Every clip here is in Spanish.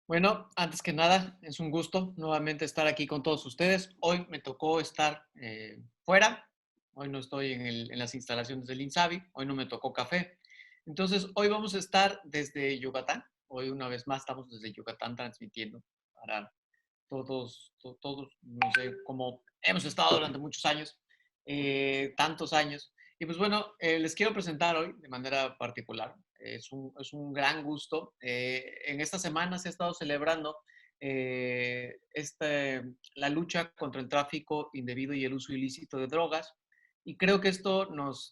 Bueno, antes que nada, es un gusto nuevamente estar aquí con todos ustedes. Hoy me tocó estar fuera, hoy no estoy en las instalaciones del INSABI, hoy no me tocó café. Entonces, hoy vamos a estar desde Yucatán. Hoy una vez más estamos desde Yucatán transmitiendo para todos, no sé, cómo hemos estado durante muchos años, tantos años. Y pues bueno, les quiero presentar hoy de manera particular. Es un gran gusto. En esta semana se ha estado celebrando la lucha contra el tráfico indebido y el uso ilícito de drogas. Y creo que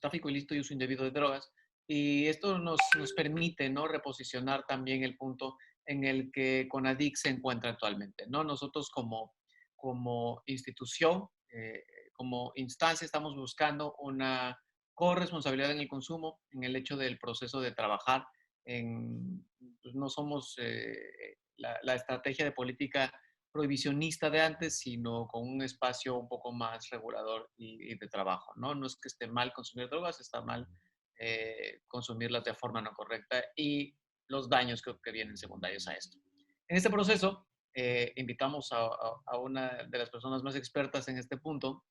tráfico ilícito y uso indebido de drogas, y esto nos permite, ¿no?, reposicionar también el punto en el que CONADIC se encuentra actualmente, ¿no? Nosotros como institución, como instancia, estamos buscando una corresponsabilidad en el consumo, en el hecho del proceso de trabajar. Pues no somos la estrategia de política prohibicionista de antes, sino con un espacio un poco más regulador y de trabajo, ¿no? No es que esté mal consumir drogas, está mal consumirlas de forma no correcta y los daños que vienen secundarios a esto. En este proceso, invitamos a una de las personas más expertas en este punto,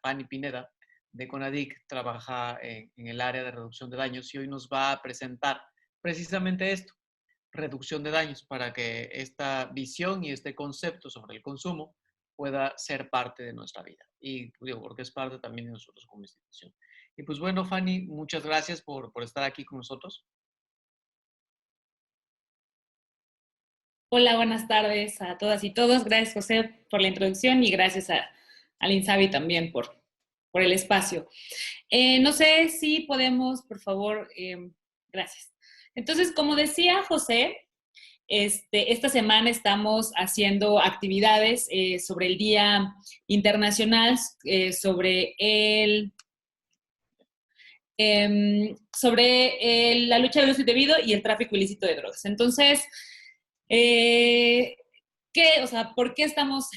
Fanny Pineda, de CONADIC, trabaja en el área de reducción de daños y hoy nos va a presentar precisamente esto, reducción de daños, para que esta visión y este concepto sobre el consumo pueda ser parte de nuestra vida. Y digo, porque es parte también de nosotros como institución. Y pues bueno, Fanny, muchas gracias por estar aquí con nosotros. Hola, buenas tardes a todas y todos. Gracias, José, por la introducción y gracias al INSABI también por el espacio. No sé si podemos, por favor, gracias. Entonces, como decía José, esta semana estamos haciendo actividades sobre el Día Internacional la lucha del uso indebido y el tráfico ilícito de drogas. Entonces, eh, ¿por qué estamos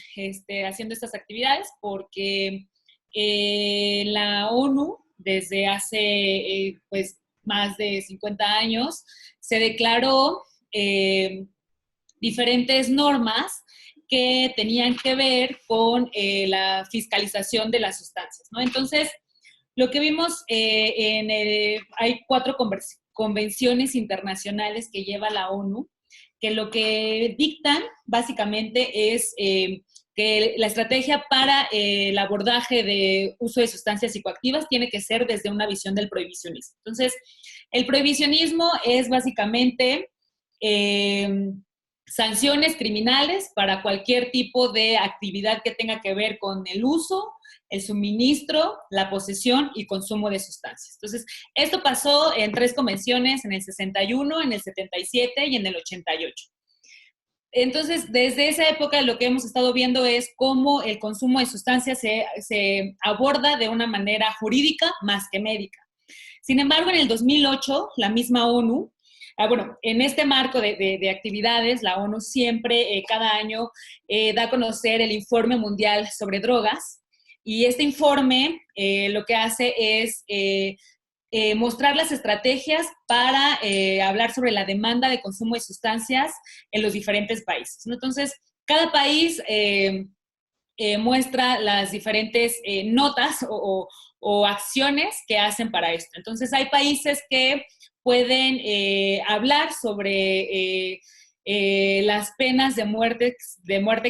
haciendo estas actividades? Porque la ONU, desde hace pues, más de 50 años, se declaró diferentes normas que tenían que ver con la fiscalización de las sustancias, ¿no? Entonces, lo que vimos hay 4 convenciones internacionales que lleva la ONU, que lo que dictan básicamente es que la estrategia para el abordaje de uso de sustancias psicoactivas tiene que ser desde una visión del prohibicionismo. Entonces, el prohibicionismo es básicamente sanciones criminales para cualquier tipo de actividad que tenga que ver con el uso, el suministro, la posesión y consumo de sustancias. Entonces, esto pasó en 3 convenciones, en el 61, en el 77 y en el 88. Entonces, desde esa época lo que hemos estado viendo es cómo el consumo de sustancias se aborda de una manera jurídica más que médica. Sin embargo, en el 2008, la misma ONU, en este marco de actividades, la ONU siempre, cada año, da a conocer el Informe Mundial sobre Drogas. Y este informe lo que hace es mostrar las estrategias para hablar sobre la demanda de consumo de sustancias en los diferentes países, ¿no? Entonces, cada país muestra las diferentes notas o acciones que hacen para esto. Entonces, hay países que pueden hablar sobre las penas de muerte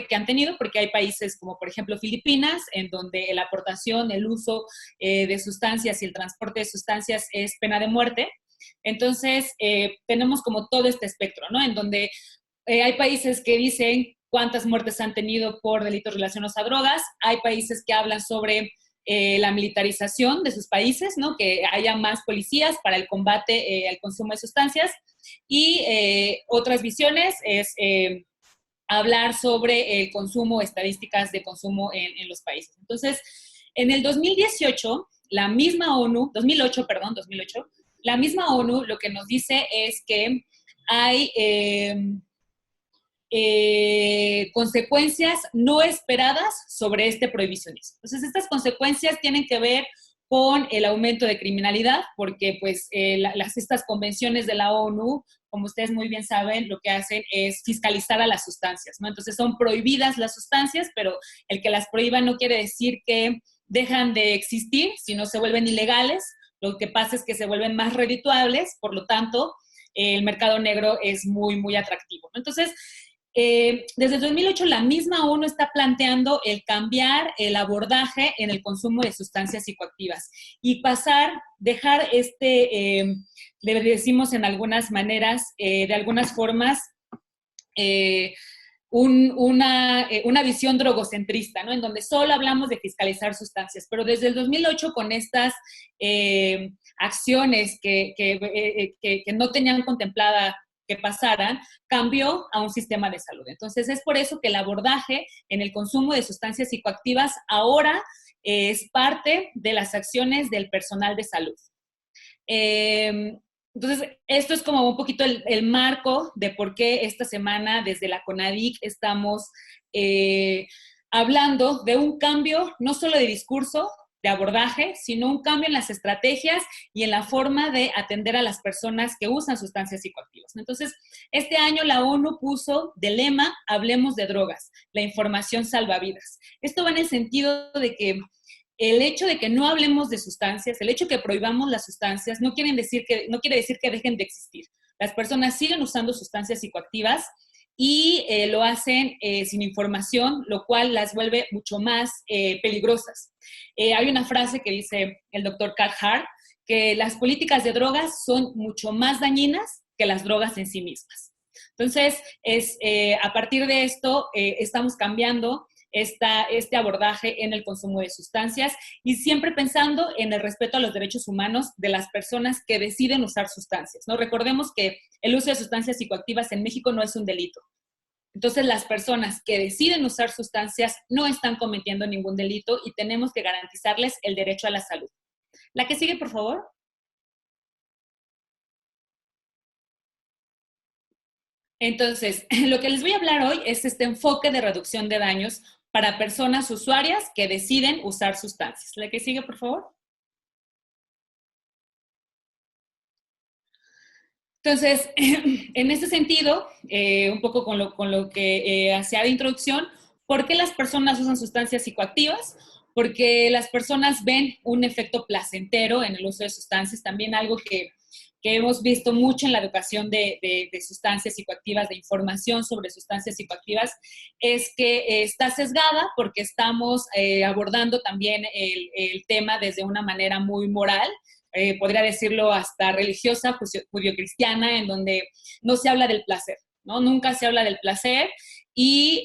que han tenido, porque hay países como, por ejemplo, Filipinas, en donde la aportación, el uso de sustancias y el transporte de sustancias es pena de muerte. Entonces, tenemos como todo este espectro, ¿no? En donde hay países que dicen cuántas muertes han tenido por delitos relacionados a drogas, hay países que hablan sobre la militarización de sus países, ¿no? Que haya más policías para el combate al consumo de sustancias, y otras visiones es hablar sobre el consumo, estadísticas de consumo en los países. Entonces, en el 2018, la misma ONU, 2008, perdón, 2008, la misma ONU lo que nos dice es que hay consecuencias no esperadas sobre este prohibicionismo. Entonces, estas consecuencias tienen que ver con el aumento de criminalidad, porque pues estas convenciones de la ONU como ustedes muy bien saben, lo que hacen es fiscalizar a las sustancias, ¿no? Entonces son prohibidas las sustancias, pero el que las prohíba no quiere decir que dejan de existir, sino se vuelven ilegales. Lo que pasa es que se vuelven más redituables, por lo tanto, el mercado negro es muy, muy atractivo, ¿no? Entonces, desde el 2008 la misma ONU está planteando el cambiar el abordaje en el consumo de sustancias psicoactivas y dejar le decimos en algunas maneras, de algunas formas, una visión drogocentrista, ¿no? En donde solo hablamos de fiscalizar sustancias, pero desde el 2008 con estas acciones que no tenían contemplada que pasaran, cambió a un sistema de salud. Entonces, es por eso que el abordaje en el consumo de sustancias psicoactivas ahora es parte de las acciones del personal de salud. Entonces, esto es como un poquito el marco de por qué esta semana desde la CONADIC estamos hablando de un cambio no solo de discurso, de abordaje, sino un cambio en las estrategias y en la forma de atender a las personas que usan sustancias psicoactivas. Entonces, este año la ONU puso de lema, hablemos de drogas, la información salva vidas. Esto va en el sentido de que el hecho de que no hablemos de sustancias, el hecho de que prohibamos las sustancias, no quiere decir que dejen de existir. Las personas siguen usando sustancias psicoactivas y lo hacen sin información, lo cual las vuelve mucho más peligrosas. Hay una frase que dice el doctor Carl Hart, que las políticas de drogas son mucho más dañinas que las drogas en sí mismas. Entonces, a partir de esto, estamos cambiando este abordaje en el consumo de sustancias y siempre pensando en el respeto a los derechos humanos de las personas que deciden usar sustancias, ¿no? Recordemos que el uso de sustancias psicoactivas en México no es un delito. Entonces, las personas que deciden usar sustancias no están cometiendo ningún delito y tenemos que garantizarles el derecho a la salud. La que sigue, por favor. Entonces, lo que les voy a hablar hoy es este enfoque de reducción de daños para personas usuarias que deciden usar sustancias. La que sigue, por favor. Entonces, en este sentido, un poco con lo que hacía de introducción, ¿por qué las personas usan sustancias psicoactivas? Porque las personas ven un efecto placentero en el uso de sustancias, también algo que hemos visto mucho en la educación de sustancias psicoactivas, de información sobre sustancias psicoactivas, es que está sesgada porque estamos abordando también el tema desde una manera muy moral, podría decirlo hasta religiosa, judio-cristiana, en donde no se habla del placer, ¿no? Nunca se habla del placer y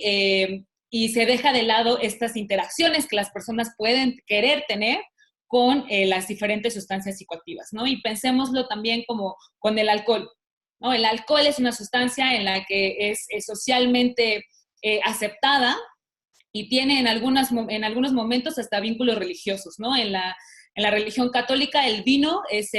se deja de lado estas interacciones que las personas pueden querer tener con las diferentes sustancias psicoactivas, ¿no? Y pensémoslo también como con el alcohol, ¿no? El alcohol es una sustancia en la que es socialmente aceptada y tiene en algunos momentos hasta vínculos religiosos, ¿no? En la religión católica el vino es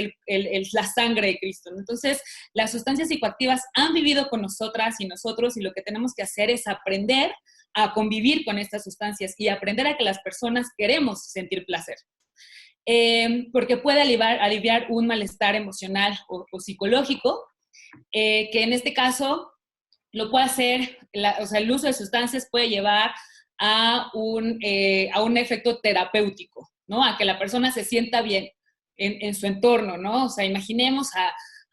la sangre de Cristo, ¿no? Entonces, las sustancias psicoactivas han vivido con nosotras y nosotros y lo que tenemos que hacer es aprender a convivir con estas sustancias y aprender a que las personas queremos sentir placer. Porque puede aliviar un malestar emocional o psicológico, que en este caso lo puede hacer, o sea, el uso de sustancias puede llevar a un efecto terapéutico, ¿no? A que la persona se sienta bien en su entorno, ¿no? O sea, imaginemos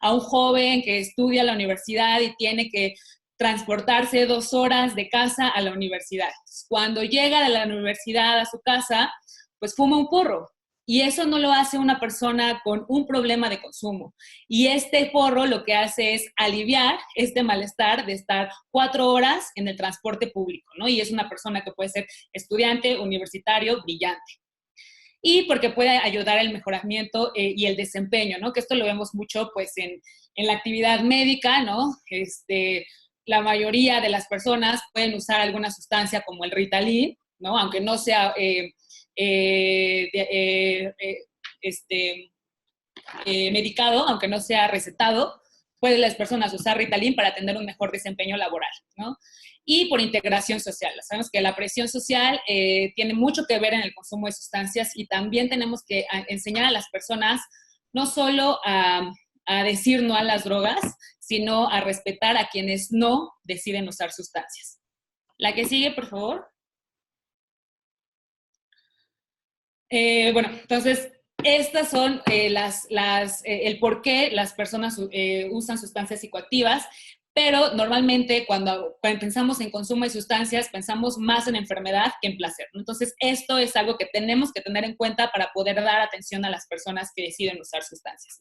a un joven que estudia en la universidad y tiene que transportarse 2 horas de casa a la universidad. Cuando llega de la universidad a su casa, pues fuma un porro. Y eso no lo hace una persona con un problema de consumo. Y este porro lo que hace es aliviar este malestar de estar 4 horas en el transporte público, ¿no? Y es una persona que puede ser estudiante, universitario, brillante. Y porque puede ayudar al mejoramiento y el desempeño, ¿no? Que esto lo vemos mucho, pues, en la actividad médica, ¿no? La mayoría de las personas pueden usar alguna sustancia como el Ritalin, ¿no? Aunque no sea medicado, aunque no sea recetado, pueden las personas usar Ritalin para tener un mejor desempeño laboral, ¿no? Y por integración social. Sabemos que la presión social tiene mucho que ver en el consumo de sustancias y también tenemos que enseñar a las personas no solo a a decir no a las drogas, sino a respetar a quienes no deciden usar sustancias. La que sigue, por favor. Bueno, entonces, estas son el por qué las personas usan sustancias psicoactivas, pero normalmente cuando pensamos en consumo de sustancias, pensamos más en enfermedad que en placer, ¿no? Entonces, esto es algo que tenemos que tener en cuenta para poder dar atención a las personas que deciden usar sustancias.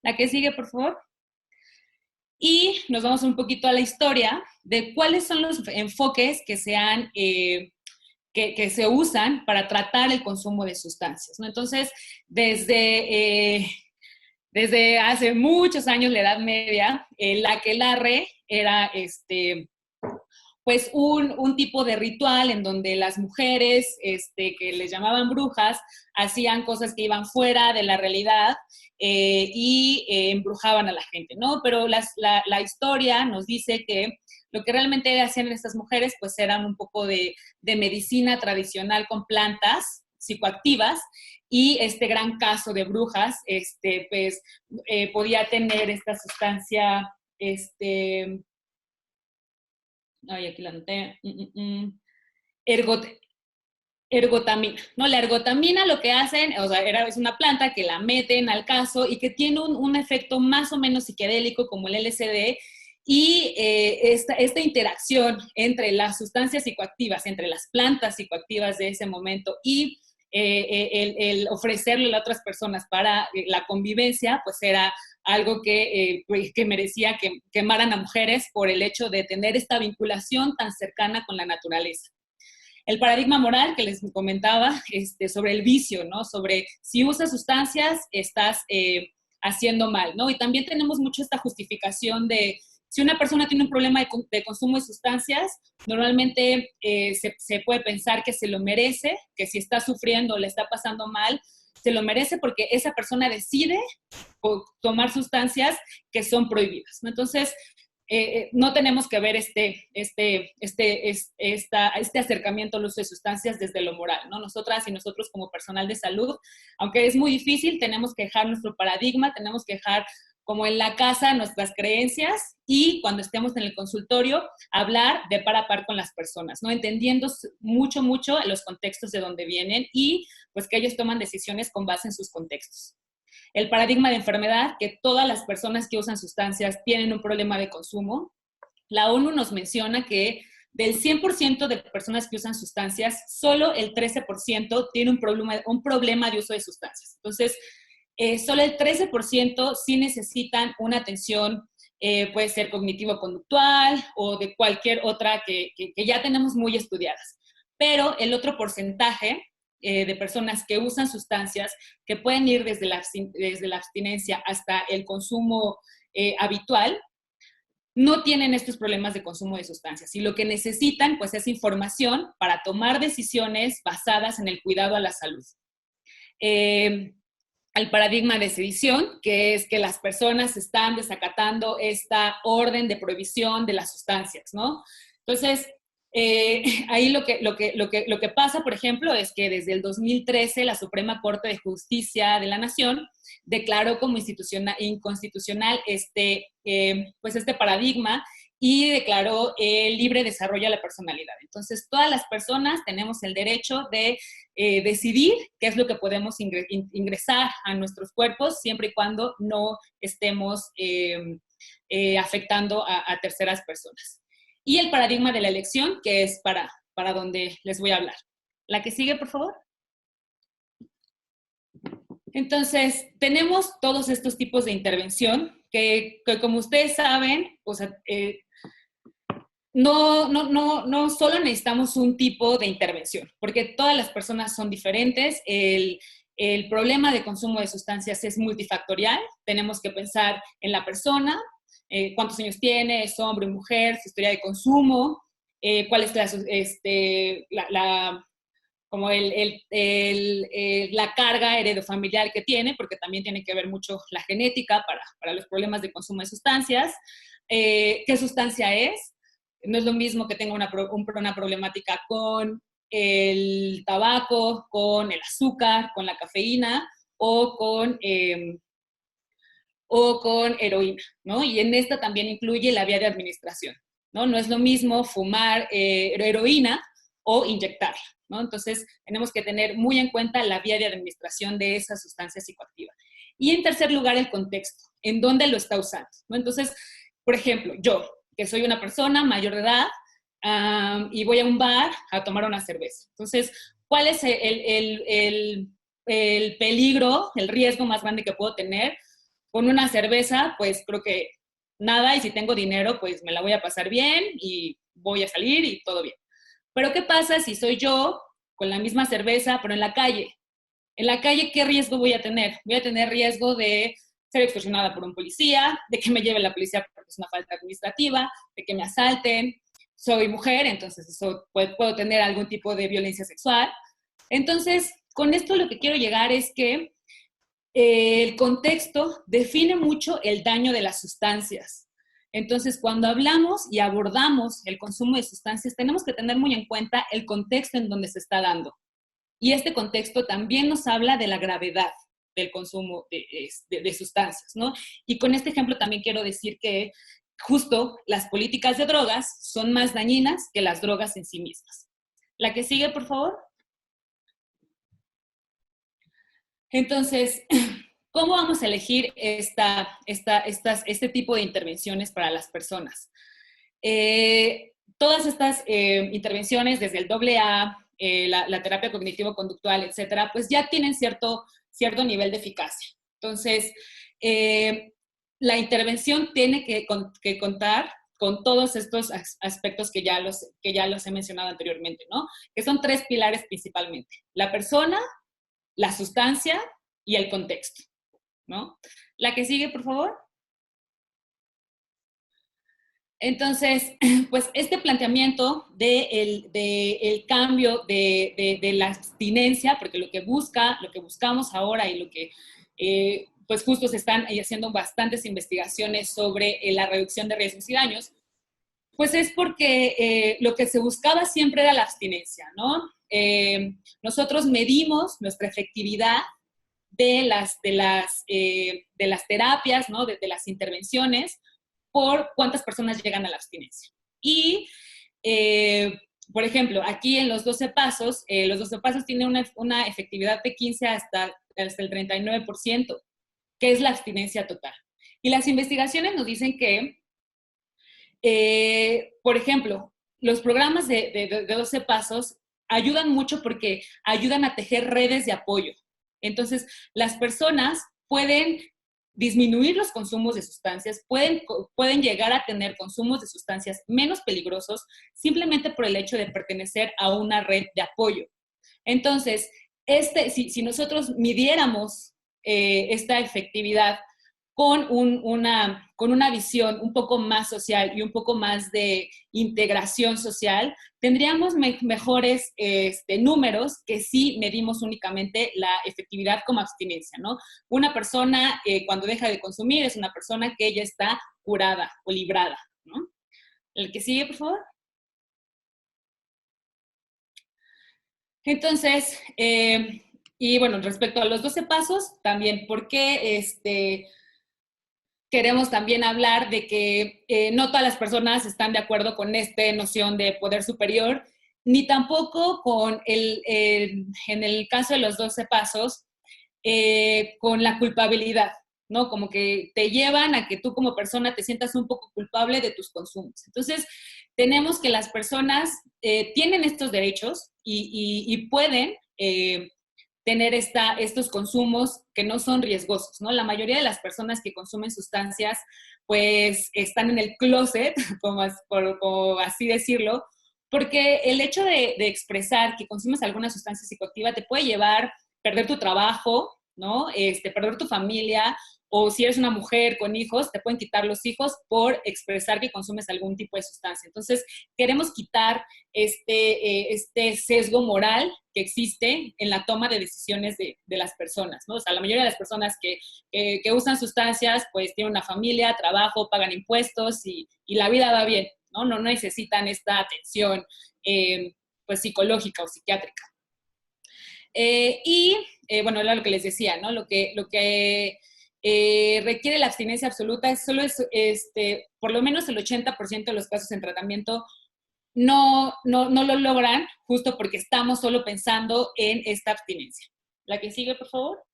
La que sigue, por favor. Y nos vamos un poquito a la historia de cuáles son los enfoques que que se usan para tratar el consumo de sustancias, ¿no? Entonces, desde hace muchos años, la Edad Media, el aquelarre era pues un tipo de ritual en donde las mujeres que les llamaban brujas hacían cosas que iban fuera de la realidad embrujaban a la gente, ¿no? Pero la historia nos dice que lo que realmente hacían estas mujeres pues eran un poco de medicina tradicional con plantas psicoactivas, y este gran caso de brujas pues podía tener esta sustancia ay, aquí la anoté, ergotamina, ¿no? La ergotamina lo que hacen, o sea, es una planta que la meten al caso y que tiene un efecto más o menos psicodélico como el LSD, y esta interacción entre las sustancias psicoactivas, entre las plantas psicoactivas de ese momento y el ofrecerle a otras personas para la convivencia, pues era algo que merecía que quemaran a mujeres por el hecho de tener esta vinculación tan cercana con la naturaleza. El paradigma moral que les comentaba sobre el vicio, ¿no? Sobre si usas sustancias, estás haciendo mal, ¿no? Y también tenemos mucho esta justificación de si una persona tiene un problema de consumo de sustancias, normalmente se puede pensar que se lo merece, que si está sufriendo o le está pasando mal, se lo merece porque esa persona decide tomar sustancias que son prohibidas, ¿no? Entonces, no tenemos que ver este acercamiento al uso de sustancias desde lo moral, ¿no? Nosotras y nosotros como personal de salud, aunque es muy difícil, tenemos que dejar nuestro paradigma, tenemos que dejar como en la casa nuestras creencias, y cuando estemos en el consultorio, hablar de par a par con las personas, ¿no? Entendiendo mucho los contextos de donde vienen, y pues que ellos toman decisiones con base en sus contextos. El paradigma de enfermedad, que todas las personas que usan sustancias tienen un problema de consumo. La ONU nos menciona que del 100% de personas que usan sustancias, solo el 13% tiene un problema de uso de sustancias. Entonces, solo el 13% sí necesitan una atención, puede ser cognitivo-conductual o de cualquier otra que ya tenemos muy estudiadas. Pero el otro porcentaje de personas que usan sustancias, que pueden ir desde la abstinencia hasta el consumo habitual, no tienen estos problemas de consumo de sustancias, y lo que necesitan pues es información para tomar decisiones basadas en el cuidado a la salud. Al paradigma de sedición, que es que las personas están desacatando esta orden de prohibición de las sustancias, ¿no? Entonces, ahí lo que pasa, por ejemplo, es que desde el 2013 la Suprema Corte de Justicia de la Nación declaró como inconstitucional pues este paradigma, y declaró el libre desarrollo de la personalidad. Entonces, todas las personas tenemos el derecho de decidir qué es lo que podemos ingresar a nuestros cuerpos, siempre y cuando no estemos afectando a terceras personas. Y el paradigma de la elección, que es para donde les voy a hablar. La que sigue, por favor. Entonces, tenemos todos estos tipos de intervención que como ustedes saben, o sea, no solo necesitamos un tipo de intervención, porque todas las personas son diferentes. El problema de consumo de sustancias es multifactorial. Tenemos que pensar en la persona, cuántos años tiene, es hombre o mujer, su historia de consumo, cuál es la carga heredofamiliar que tiene, porque también tiene que ver mucho la genética para los problemas de consumo de sustancias, qué sustancia es. No es lo mismo que tenga una problemática con el tabaco, con el azúcar, con la cafeína, o o con heroína, ¿no? Y en esta también incluye la vía de administración, ¿no? No es lo mismo fumar heroína o inyectarla, ¿no? Entonces, tenemos que tener muy en cuenta la vía de administración de esa sustancia psicoactiva. Y en tercer lugar, el contexto, en dónde lo está usando, ¿no? Entonces, por ejemplo, yo, que soy una persona mayor de edad, y voy a un bar a tomar una cerveza. Entonces, ¿cuál es el peligro, el riesgo más grande que puedo tener? Con una cerveza, pues creo que nada, y si tengo dinero, pues me la voy a pasar bien y voy a salir y todo bien. Pero ¿qué pasa si soy yo con la misma cerveza, pero en la calle? En la calle, ¿qué riesgo voy a tener? Voy a tener riesgo de ser extorsionada por un policía, de que me lleve la policía porque es una falta administrativa, de que me asalten. Soy mujer, entonces eso puedo tener algún tipo de violencia sexual. Entonces, con esto lo que quiero llegar es que el contexto define mucho el daño de las sustancias. Entonces, cuando hablamos y abordamos el consumo de sustancias, tenemos que tener muy en cuenta el contexto en donde se está dando. Y este contexto también nos habla de la gravedad del consumo de sustancias, ¿no? Y con este ejemplo también quiero decir que justo las políticas de drogas son más dañinas que las drogas en sí mismas. La que sigue, por favor. Entonces, ¿cómo vamos a elegir este tipo de intervenciones para las personas? Todas estas intervenciones, desde el AA, la terapia cognitivo-conductual, etcétera, pues ya tienen cierto nivel de eficacia. Entonces, la intervención tiene que contar con todos estos aspectos que ya los he mencionado anteriormente, ¿no? Que son 3 pilares principalmente: la persona, la sustancia y el contexto, ¿no? La que sigue, por favor. Entonces, pues este planteamiento del cambio de la abstinencia, porque lo que buscamos ahora y lo que, pues justo se están haciendo bastantes investigaciones sobre la reducción de riesgos y daños, pues es porque lo que se buscaba siempre era la abstinencia, ¿no? Nosotros medimos nuestra efectividad de las terapias, ¿no? De las intervenciones, por cuántas personas llegan a la abstinencia. Y, por ejemplo, aquí en los 12 pasos tienen una efectividad de 15 hasta el 39%, que es la abstinencia total. Y las investigaciones nos dicen que, por ejemplo, los programas de 12 pasos ayudan mucho porque ayudan a tejer redes de apoyo. Entonces, las personas pueden disminuir los consumos de sustancias, pueden llegar a tener consumos de sustancias menos peligrosos simplemente por el hecho de pertenecer a una red de apoyo. Entonces, si nosotros midiéramos esta efectividad con una visión un poco más social y un poco más de integración social, tendríamos mejores números que si medimos únicamente la efectividad como abstinencia, ¿no? Una persona cuando deja de consumir es una persona que ya está curada o librada, ¿no? El que sigue, por favor. Entonces, y bueno, respecto a los 12 pasos, también, ¿por qué queremos también hablar de que no todas las personas están de acuerdo con esta noción de poder superior, ni tampoco en el caso de los 12 pasos, con la culpabilidad, ¿no? Como que te llevan a que tú como persona te sientas un poco culpable de tus consumos. Entonces, tenemos que las personas tienen estos derechos y pueden tener estos consumos que no son riesgosos, ¿no? La mayoría de las personas que consumen sustancias, pues, están en el closet, como así decirlo, porque el hecho de expresar que consumes alguna sustancia psicoactiva te puede llevar a perder tu trabajo, ¿no? Perder tu familia, o si eres una mujer con hijos, te pueden quitar los hijos por expresar que consumes algún tipo de sustancia. Entonces, queremos quitar este sesgo moral que existe en la toma de decisiones de las personas, ¿no? O sea, la mayoría de las personas que usan sustancias, pues tienen una familia, trabajo, pagan impuestos y la vida va bien, ¿no? No necesitan esta atención pues psicológica o psiquiátrica. Bueno, era lo que les decía, ¿no? Lo que requiere la abstinencia absoluta, solo es, por lo menos el 80% de los casos en tratamiento no lo logran, justo porque estamos solo pensando en esta abstinencia. La que sigue, por favor.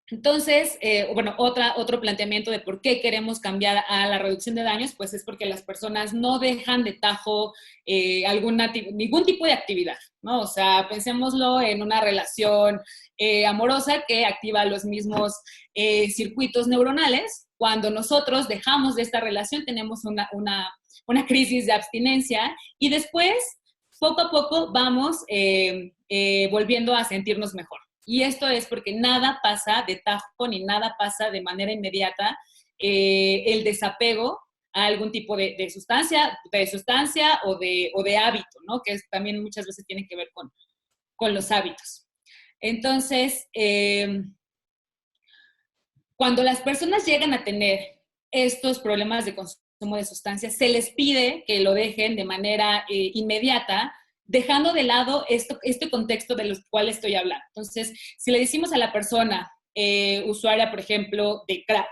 Entonces, bueno, otro planteamiento de por qué queremos cambiar a la reducción de daños, pues es porque las personas no dejan de tajo ningún tipo de actividad, ¿no? O sea, pensémoslo en una relación amorosa que activa los mismos circuitos neuronales. Cuando nosotros dejamos de esta relación, tenemos una crisis de abstinencia y después, poco a poco, vamos volviendo a sentirnos mejor. Y esto es porque nada pasa de tajo ni nada pasa de manera inmediata. El desapego a algún tipo de sustancia o de hábito, ¿no? Que también muchas veces tiene que ver con los hábitos. Entonces, cuando las personas llegan a tener estos problemas de consumo de sustancias, se les pide que lo dejen de manera inmediata, dejando de lado este contexto del cual estoy hablando. Entonces, si le decimos a la persona usuaria, por ejemplo, de crack,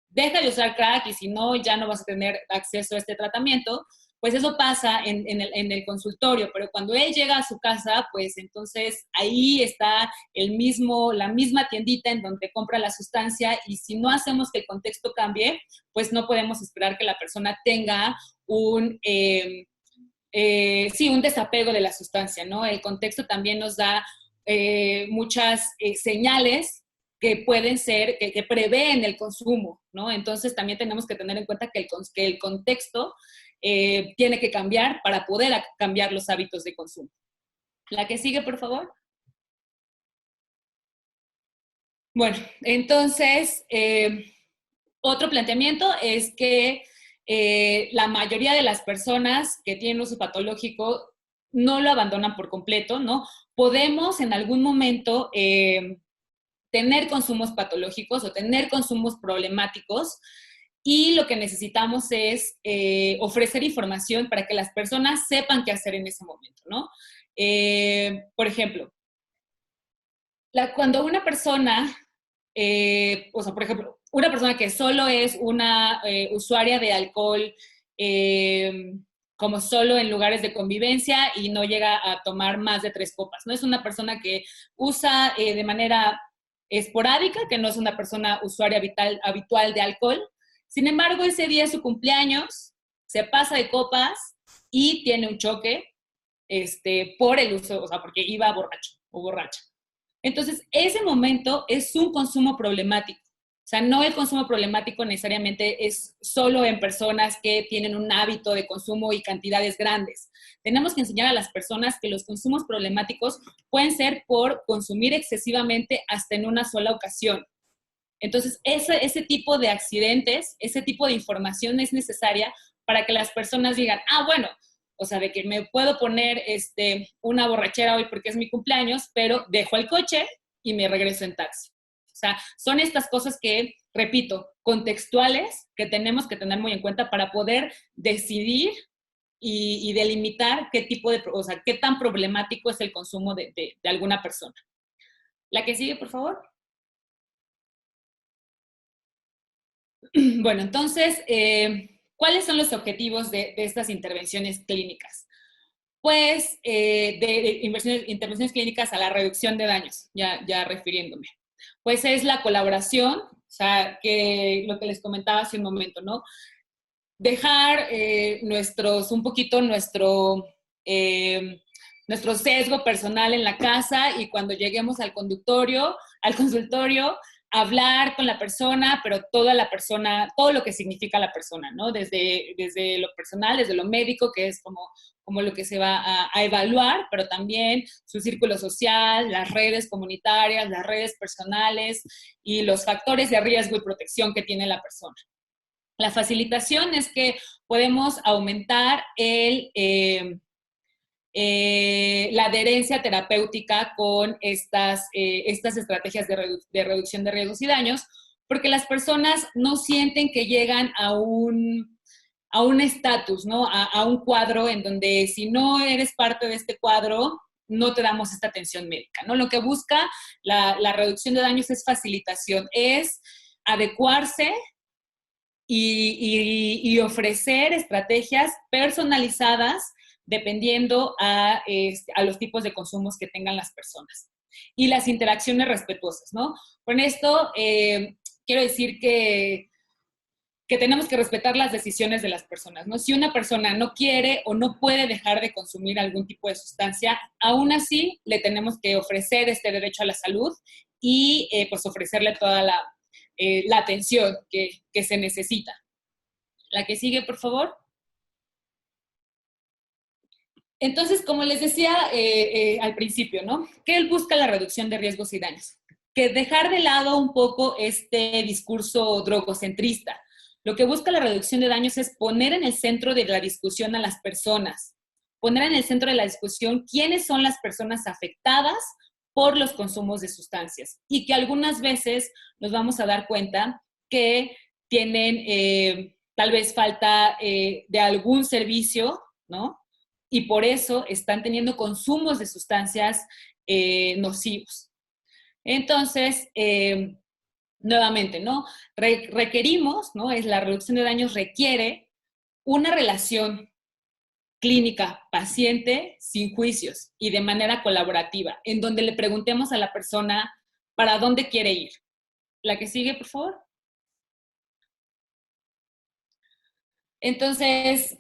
deja de usar crack y si no, ya no vas a tener acceso a este tratamiento, pues eso pasa en el consultorio, pero cuando él llega a su casa, pues entonces ahí está la misma tiendita en donde compra la sustancia y si no hacemos que el contexto cambie, pues no podemos esperar que la persona tenga un desapego de la sustancia, ¿no? El contexto también nos da muchas señales que pueden ser, que prevén el consumo, ¿no? Entonces también tenemos que tener en cuenta que el contexto tiene que cambiar para poder cambiar los hábitos de consumo. La que sigue, por favor. Bueno, entonces, otro planteamiento es que la mayoría de las personas que tienen uso patológico no lo abandonan por completo, ¿no? Podemos en algún momento tener consumos patológicos o tener consumos problemáticos y lo que necesitamos es ofrecer información para que las personas sepan qué hacer en ese momento, ¿no? Por ejemplo, cuando una persona, por ejemplo, una persona que solo es una usuaria de alcohol, como solo en lugares de convivencia y no llega a tomar más de 3 copas, ¿no? Es una persona que usa de manera esporádica, que no es una persona usuaria habitual de alcohol. Sin embargo, ese día es su cumpleaños, se pasa de copas y tiene un choque por el uso, o sea, porque iba borracho o borracha. Entonces, ese momento es un consumo problemático. O sea, no el consumo problemático necesariamente es solo en personas que tienen un hábito de consumo y cantidades grandes. Tenemos que enseñar a las personas que los consumos problemáticos pueden ser por consumir excesivamente hasta en una sola ocasión. Entonces, ese tipo de accidentes, ese tipo de información es necesaria para que las personas digan, bueno, o sea, de que me puedo poner una borrachera hoy porque es mi cumpleaños, pero dejo el coche y me regreso en taxi. O sea, son estas cosas que, repito, contextuales, que tenemos que tener muy en cuenta para poder decidir y delimitar qué tan problemático es el consumo de alguna persona. La que sigue, por favor. Bueno, entonces, ¿cuáles son los objetivos de estas intervenciones clínicas? Pues de intervenciones clínicas a la reducción de daños, ya refiriéndome. Pues es la colaboración, o sea, lo que les comentaba hace un momento, ¿no? Dejar un poquito nuestro sesgo personal en la casa y cuando lleguemos al consultorio, hablar con la persona, pero todo lo que significa la persona, ¿no? Desde lo personal, desde lo médico, que es como lo que se va a evaluar, pero también su círculo social, las redes comunitarias, las redes personales y los factores de riesgo y protección que tiene la persona. La facilitación es que podemos aumentar la adherencia terapéutica con estas estrategias de reducción de riesgos y daños, porque las personas no sienten que llegan a un estatus, ¿no? A un cuadro en donde si no eres parte de este cuadro, no te damos esta atención médica, ¿no? Lo que busca la reducción de daños es facilitación, es adecuarse y ofrecer estrategias personalizadas dependiendo a los tipos de consumos que tengan las personas. Y las interacciones respetuosas, ¿no? Con esto quiero decir que tenemos que respetar las decisiones de las personas, ¿no? Si una persona no quiere o no puede dejar de consumir algún tipo de sustancia, aún así le tenemos que ofrecer este derecho a la salud y pues ofrecerle toda la atención que se necesita. La que sigue, por favor. Entonces, como les decía al principio, ¿no? ¿Qué él busca la reducción de riesgos y daños? Que dejar de lado un poco este discurso drogocentrista. Lo que busca la reducción de daños es poner en el centro de la discusión a las personas, poner en el centro de la discusión quiénes son las personas afectadas por los consumos de sustancias y que algunas veces nos vamos a dar cuenta que tienen tal vez falta de algún servicio, ¿no? Y por eso están teniendo consumos de sustancias nocivos. Entonces, nuevamente, ¿no? Requerimos, ¿no? La reducción de daños requiere una relación clínica paciente sin juicios y de manera colaborativa, en donde le preguntemos a la persona para dónde quiere ir. La que sigue, por favor. Entonces,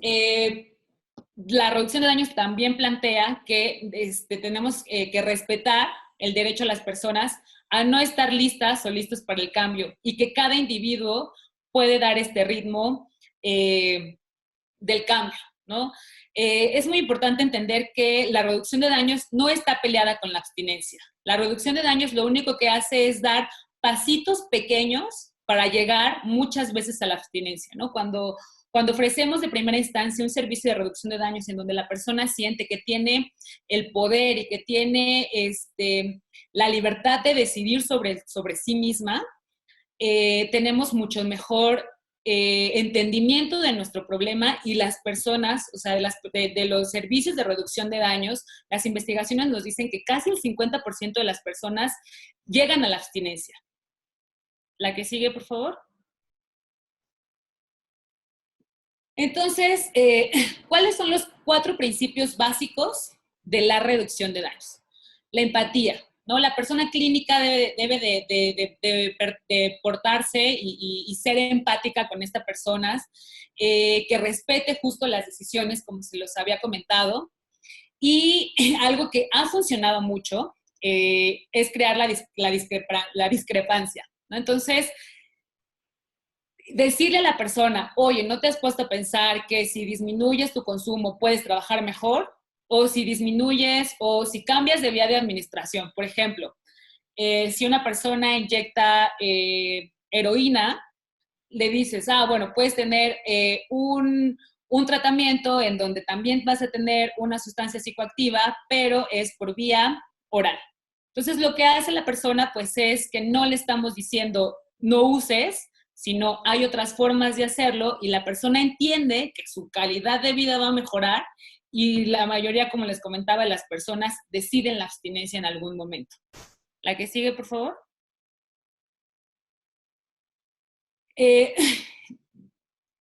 la reducción de daños también plantea que tenemos que respetar el derecho a las personas a no estar listas o listos para el cambio y que cada individuo puede dar este ritmo del cambio, ¿no? Es muy importante entender que la reducción de daños no está peleada con la abstinencia. La reducción de daños lo único que hace es dar pasitos pequeños para llegar muchas veces a la abstinencia, ¿no? Cuando ofrecemos de primera instancia un servicio de reducción de daños en donde la persona siente que tiene el poder y que tiene la libertad de decidir sobre sí misma, tenemos mucho mejor entendimiento de nuestro problema y las personas, o sea, de los servicios de reducción de daños, las investigaciones nos dicen que casi el 50% de las personas llegan a la abstinencia. La que sigue, por favor. Entonces, ¿cuáles son los 4 principios básicos de la reducción de daños? La empatía, ¿no? La persona clínica debe de portarse y ser empática con estas personas, que respete justo las decisiones, como se los había comentado. Y algo que ha funcionado mucho es crear la discrepancia, ¿no? Entonces, decirle a la persona, oye, ¿no te has puesto a pensar que si disminuyes tu consumo puedes trabajar mejor? O si disminuyes o si cambias de vía de administración. Por ejemplo, si una persona inyecta heroína, le dices, bueno, puedes tener un tratamiento en donde también vas a tener una sustancia psicoactiva, pero es por vía oral. Entonces, lo que hace la persona, pues, es que no le estamos diciendo no uses, sino hay otras formas de hacerlo y la persona entiende que su calidad de vida va a mejorar y la mayoría, como les comentaba, las personas deciden la abstinencia en algún momento. La que sigue, por favor.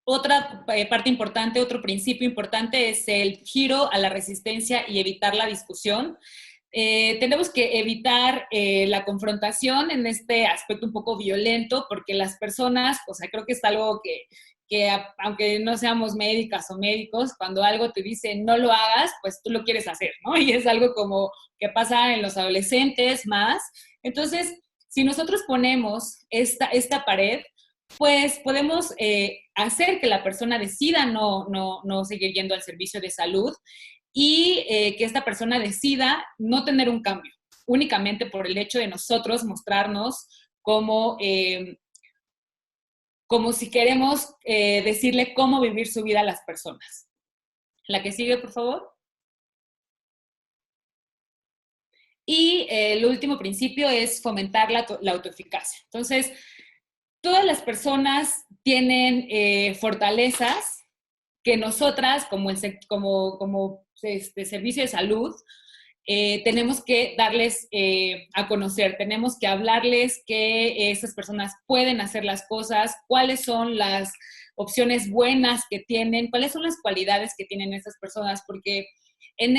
Otra parte importante, otro principio importante es el giro a la resistencia y evitar la discusión. Tenemos que evitar la confrontación en este aspecto un poco violento, porque las personas, o sea, creo que es algo que aunque no seamos médicas o médicos, cuando algo te dice no lo hagas, pues tú lo quieres hacer, ¿no? Y es algo como que pasa en los adolescentes más. Entonces, si nosotros ponemos esta pared, pues podemos hacer que la persona decida no seguir yendo al servicio de salud y que esta persona decida no tener un cambio, únicamente por el hecho de nosotros mostrarnos como si queremos decirle cómo vivir su vida a las personas. La que sigue, por favor. Y el último principio es fomentar la autoeficacia. Entonces, todas las personas tienen fortalezas que nosotras, como servicio de salud, tenemos que darles a conocer, tenemos que hablarles que esas personas pueden hacer las cosas, cuáles son las opciones buenas que tienen, cuáles son las cualidades que tienen esas personas, porque en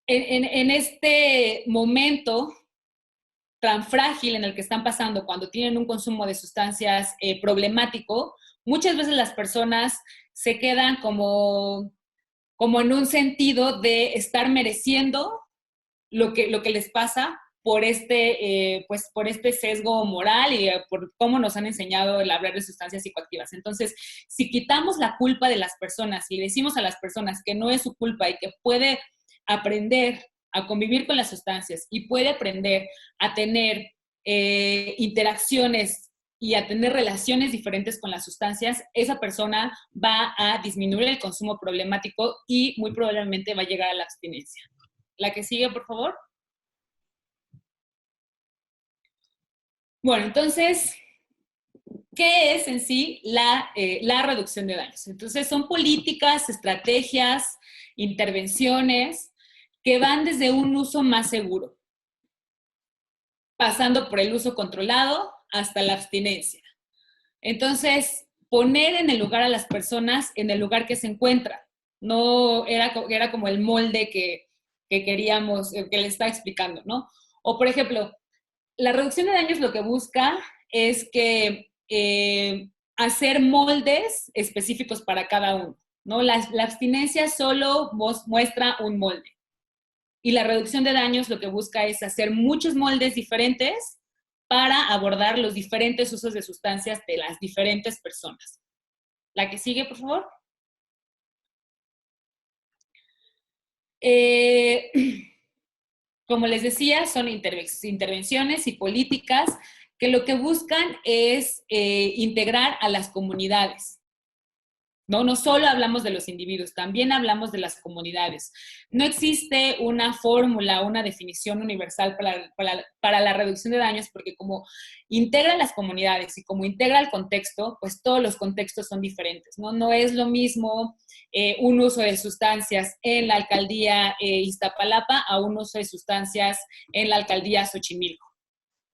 en este momento tan frágil en el que están pasando cuando tienen un consumo de sustancias problemático, muchas veces las personas se quedan como en un sentido de estar mereciendo lo que les pasa por pues por este sesgo moral y por cómo nos han enseñado el hablar de sustancias psicoactivas. Entonces, si quitamos la culpa de las personas y decimos a las personas que no es su culpa y que puede aprender a convivir con las sustancias y puede aprender a tener interacciones y a tener relaciones diferentes con las sustancias, esa persona va a disminuir el consumo problemático y muy probablemente va a llegar a la abstinencia. La que sigue, por favor. Bueno, entonces, ¿qué es en sí la reducción de daños? Entonces, son políticas, estrategias, intervenciones que van desde un uso más seguro, pasando por el uso controlado hasta la abstinencia. Entonces, poner en el lugar a las personas en el lugar que se encuentran. No era como el molde que queríamos, que les estaba explicando, ¿no? O, por ejemplo, la reducción de daños lo que busca es que hacer moldes específicos para cada uno, ¿no? La abstinencia solo muestra un molde. Y la reducción de daños lo que busca es hacer muchos moldes diferentes para abordar los diferentes usos de sustancias de las diferentes personas. La que sigue, por favor. Como les decía, son intervenciones y políticas que lo que buscan es integrar a las comunidades. No solo hablamos de los individuos, también hablamos de las comunidades. No existe una fórmula, una definición universal para la reducción de daños, porque como integra las comunidades y como integra el contexto, pues todos los contextos son diferentes, ¿no? No es lo mismo un uso de sustancias en la alcaldía Iztapalapa a un uso de sustancias en la alcaldía Xochimilco,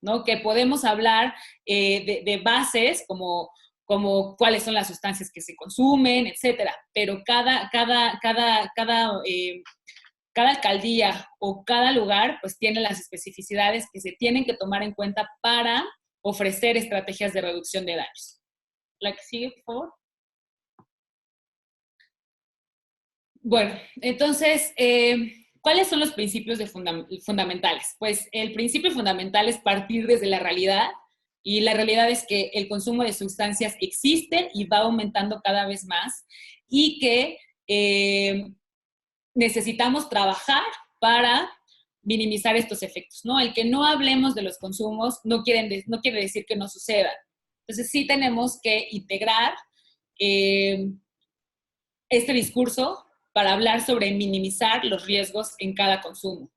¿no? Que podemos hablar de bases como cuáles son las sustancias que se consumen, etcétera. Pero cada alcaldía o cada lugar pues tiene las especificidades que se tienen que tomar en cuenta para ofrecer estrategias de reducción de daños. La que sigue, por favor. Bueno, entonces, ¿cuáles son los principios fundamentales? Pues el principio fundamental es partir desde la realidad. Y la realidad es que el consumo de sustancias existe y va aumentando cada vez más y que necesitamos trabajar para minimizar estos efectos, ¿no? El que no hablemos de los consumos no quiere decir que no sucedan. Entonces sí tenemos que integrar este discurso para hablar sobre minimizar los riesgos en cada consumo.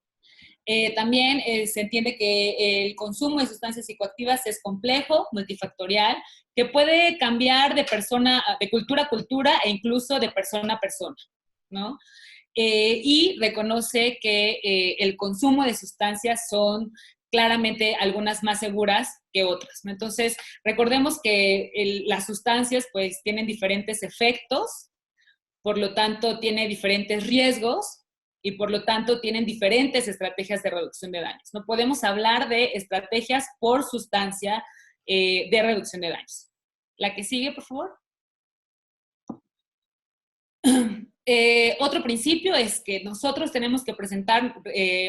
También se entiende que el consumo de sustancias psicoactivas es complejo, multifactorial, que puede cambiar de cultura a cultura e incluso de persona a persona, ¿no? Y reconoce que el consumo de sustancias son claramente algunas más seguras que otras, ¿no? Entonces, recordemos que las sustancias pues tienen diferentes efectos, por lo tanto tiene diferentes riesgos, y por lo tanto tienen diferentes estrategias de reducción de daños. No podemos hablar de estrategias por sustancia de reducción de daños. La que sigue, por favor. Otro principio es que nosotros tenemos que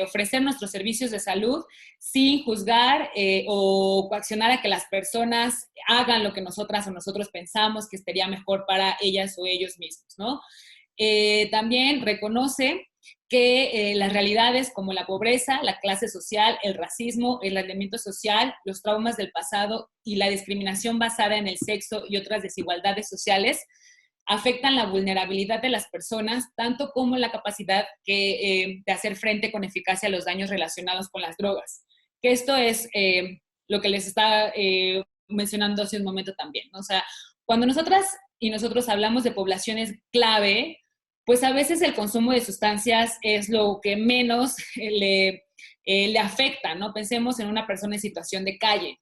ofrecer nuestros servicios de salud sin juzgar o coaccionar a que las personas hagan lo que nosotras o nosotros pensamos que estaría mejor para ellas o ellos mismos, ¿no? También reconoce que las realidades como la pobreza, la clase social, el racismo, el aislamiento social, los traumas del pasado y la discriminación basada en el sexo y otras desigualdades sociales afectan la vulnerabilidad de las personas, tanto como la capacidad de hacer frente con eficacia a los daños relacionados con las drogas. Que esto es lo que les estaba mencionando hace un momento también, ¿no? O sea, cuando nosotras y nosotros hablamos de poblaciones clave, pues a veces el consumo de sustancias es lo que menos le afecta, ¿no? Pensemos en una persona en situación de calle,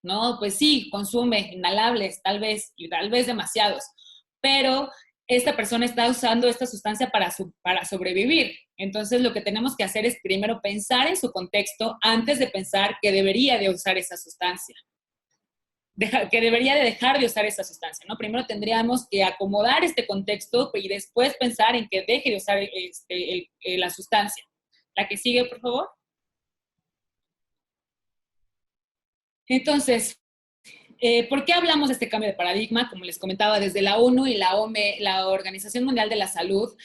¿no? Pues sí, consume inhalables, tal vez, y tal vez demasiados, pero esta persona está usando esta sustancia para sobrevivir. Entonces, lo que tenemos que hacer es primero pensar en su contexto antes de pensar que debería de usar esa sustancia. Que debería de dejar de usar esa sustancia, ¿no? Primero tendríamos que acomodar este contexto y después pensar en que deje de usar la sustancia. La que sigue, por favor. Entonces, ¿por qué hablamos de este cambio de paradigma? Como les comentaba, desde la ONU y la OME, la Organización Mundial de la Salud,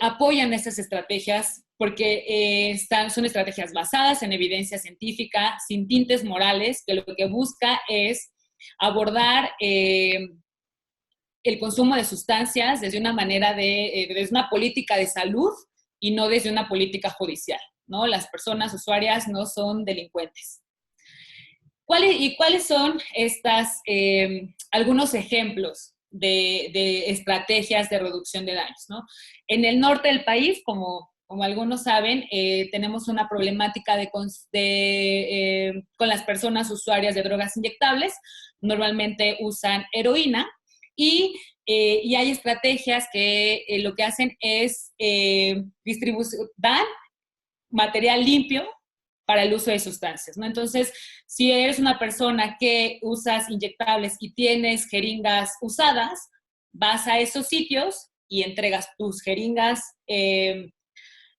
apoyan estas estrategias porque son estrategias basadas en evidencia científica, sin tintes morales, que lo que busca es abordar el consumo de sustancias desde una manera desde una política de salud y no desde una política judicial, ¿no? Las personas usuarias no son delincuentes. ¿Cuáles son algunos ejemplos de estrategias de reducción de daños, ¿no? En el norte del país, como algunos saben, tenemos una problemática con las personas usuarias de drogas inyectables. Normalmente usan heroína y hay estrategias que lo que hacen es dan material limpio para el uso de sustancias, ¿no? Entonces, si eres una persona que usas inyectables y tienes jeringas usadas, vas a esos sitios y entregas tus jeringas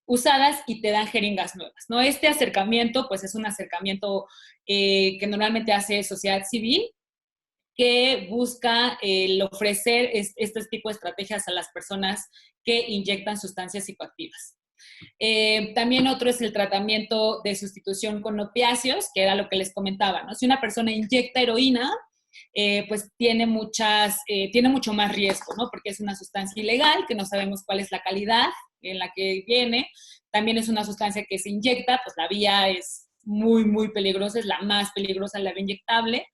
usadas y te dan jeringas nuevas, ¿no? Este acercamiento, pues es un acercamiento que normalmente hace sociedad civil, que busca ofrecer este tipo de estrategias a las personas que inyectan sustancias psicoactivas. También otro es el tratamiento de sustitución con opiáceos, que era lo que les comentaba, ¿no? Si una persona inyecta heroína, pues tiene mucho más riesgo, ¿no? Porque es una sustancia ilegal, que no sabemos cuál es la calidad en la que viene. También es una sustancia que se inyecta, pues la vía es muy, muy peligrosa, es la más peligrosa, la vía inyectable.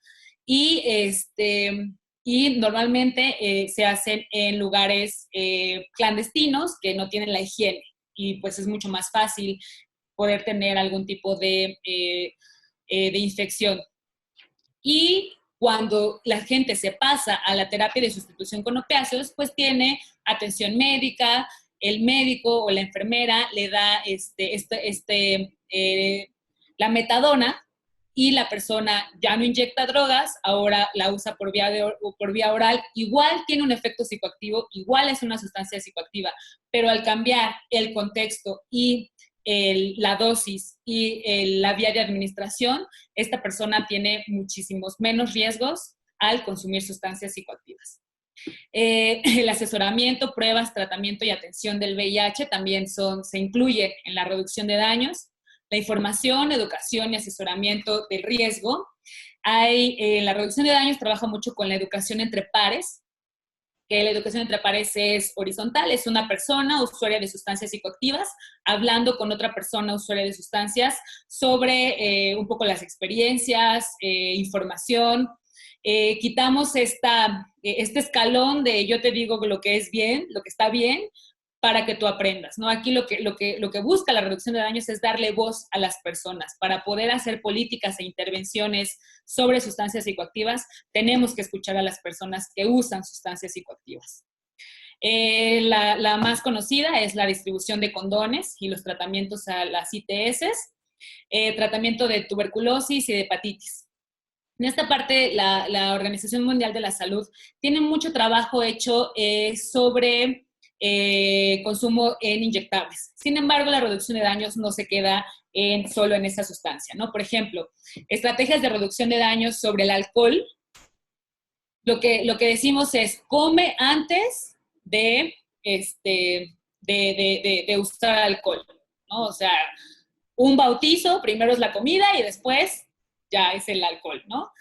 Y normalmente se hacen en lugares clandestinos que no tienen la higiene y pues es mucho más fácil poder tener algún tipo de infección. Y cuando la gente se pasa a la terapia de sustitución con opiáceos, pues tiene atención médica, el médico o la enfermera le da la metadona y la persona ya no inyecta drogas, ahora la usa por vía oral, igual tiene un efecto psicoactivo, igual es una sustancia psicoactiva, pero al cambiar el contexto y la dosis y la vía de administración, esta persona tiene muchísimos menos riesgos al consumir sustancias psicoactivas. El asesoramiento, pruebas, tratamiento y atención del VIH también se incluyen en la reducción de daños. La información, educación y asesoramiento del riesgo. La reducción de daños trabaja mucho con la educación entre pares, que la educación entre pares es horizontal, es una persona usuaria de sustancias psicoactivas hablando con otra persona usuaria de sustancias sobre un poco las experiencias, información. Quitamos este escalón de yo te digo lo que es bien, lo que está bien, para que tú aprendas, ¿no? Aquí lo que busca la reducción de daños es darle voz a las personas. Para poder hacer políticas e intervenciones sobre sustancias psicoactivas, tenemos que escuchar a las personas que usan sustancias psicoactivas. La más conocida es la distribución de condones y los tratamientos a las ITS, tratamiento de tuberculosis y de hepatitis. En esta parte, la Organización Mundial de la Salud tiene mucho trabajo hecho sobre consumo en inyectables. Sin embargo, la reducción de daños no se queda solo en esa sustancia, ¿no? Por ejemplo, estrategias de reducción de daños sobre el alcohol. Lo que decimos es, come antes de usar alcohol, ¿no? O sea, un bautizo, primero es la comida y después ya es el alcohol, ¿no?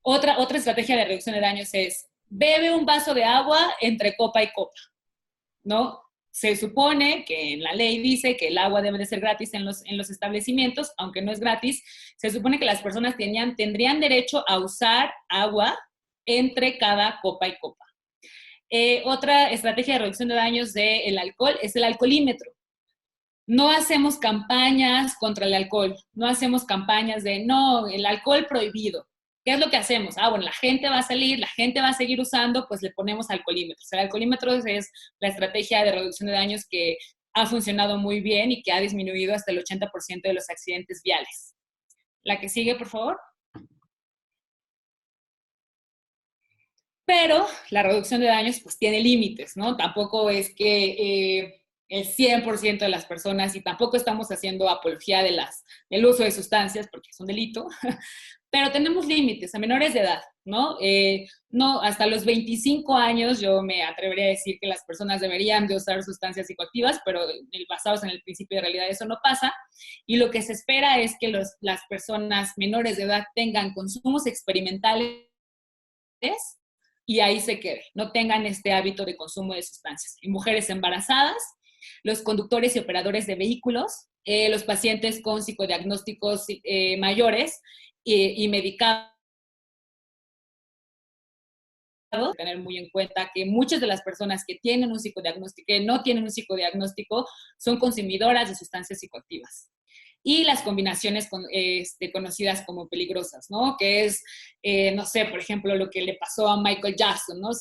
Otra estrategia de reducción de daños es, bebe un vaso de agua entre copa y copa, ¿no? Se supone que en la ley dice que el agua debe de ser gratis en los establecimientos, aunque no es gratis. Se supone que las personas tendrían derecho a usar agua entre cada copa y copa. Otra estrategia de reducción de daños del alcohol es el alcoholímetro. No hacemos campañas contra el alcohol, no hacemos campañas de, no, el alcohol prohibido. ¿Qué es lo que hacemos? Bueno, la gente va a salir, la gente va a seguir usando, pues le ponemos alcoholímetros. El alcoholímetro es la estrategia de reducción de daños que ha funcionado muy bien y que ha disminuido hasta el 80% de los accidentes viales. La que sigue, por favor. Pero la reducción de daños pues tiene límites, ¿no? Tampoco es que el 100% de las personas, y tampoco estamos haciendo apología del uso de sustancias, porque es un delito, pero tenemos límites a menores de edad, ¿no? No, hasta los 25 años yo me atrevería a decir que las personas deberían de usar sustancias psicoactivas, pero basados en el principio de realidad eso no pasa, y lo que se espera es que las personas menores de edad tengan consumos experimentales y ahí se quede, no tengan este hábito de consumo de sustancias. Y mujeres embarazadas, los conductores y operadores de vehículos, los pacientes con psicodiagnósticos mayores y medicados. Tener muy en cuenta que muchas de las personas que tienen un psicodiagnóstico, que no tienen un psicodiagnóstico, son consumidoras de sustancias psicoactivas. Y las combinaciones conocidas como peligrosas, ¿no? Que es, no sé, por ejemplo, lo que le pasó a Michael Jackson, ¿no?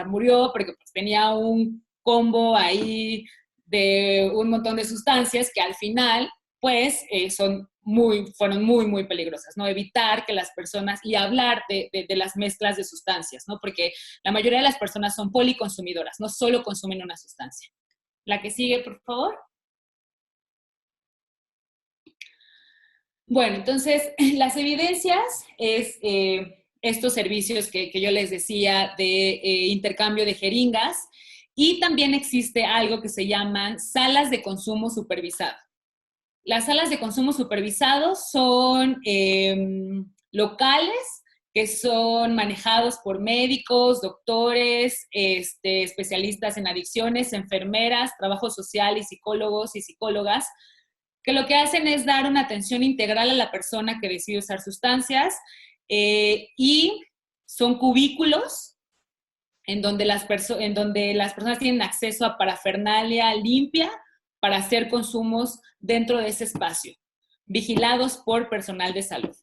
Murió porque pues, tenía un combo ahí de un montón de sustancias que al final, pues, fueron muy, muy peligrosas, ¿no? Evitar que las personas, y hablar de las mezclas de sustancias, ¿no? Porque la mayoría de las personas son policonsumidoras, no solo consumen una sustancia. La que sigue, por favor. Bueno, entonces, las evidencias es estos servicios que yo les decía de intercambio de jeringas, y también existe algo que se llaman salas de consumo supervisado. Las salas de consumo supervisado son locales que son manejados por médicos, doctores, especialistas en adicciones, enfermeras, trabajo social y psicólogos y psicólogas, que lo que hacen es dar una atención integral a la persona que decide usar sustancias, y son cubículos en donde las personas tienen acceso a parafernalia limpia para hacer consumos dentro de ese espacio, vigilados por personal de salud.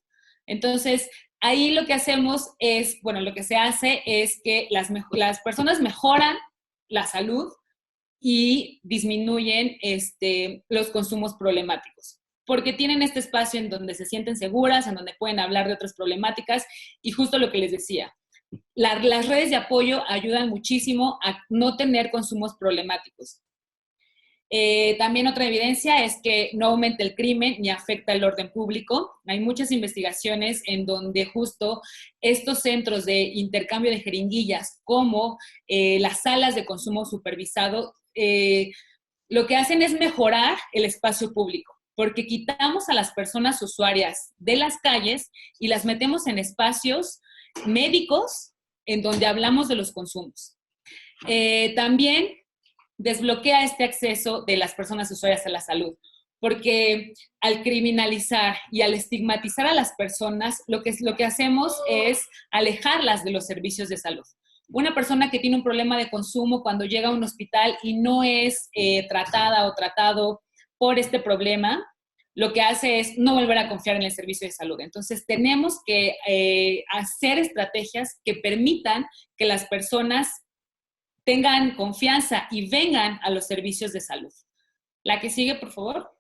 Entonces, ahí lo que hacemos es, bueno, lo que se hace es que las personas mejoran la salud y disminuyen los consumos problemáticos, porque tienen este espacio en donde se sienten seguras, en donde pueden hablar de otras problemáticas, y justo lo que les decía, las redes de apoyo ayudan muchísimo a no tener consumos problemáticos. También otra evidencia es que no aumenta el crimen ni afecta el orden público. Hay muchas investigaciones en donde justo estos centros de intercambio de jeringuillas, como las salas de consumo supervisado, lo que hacen es mejorar el espacio público, porque quitamos a las personas usuarias de las calles y las metemos en espacios médicos en donde hablamos de los consumos. También desbloquea este acceso de las personas usuarias a la salud, porque al criminalizar y al estigmatizar a las personas, lo que hacemos es alejarlas de los servicios de salud. Una persona que tiene un problema de consumo cuando llega a un hospital y no es tratada o tratado por este problema, lo que hace es no volver a confiar en el servicio de salud. Entonces, tenemos que hacer estrategias que permitan que las personas tengan confianza y vengan a los servicios de salud. La que sigue, por favor.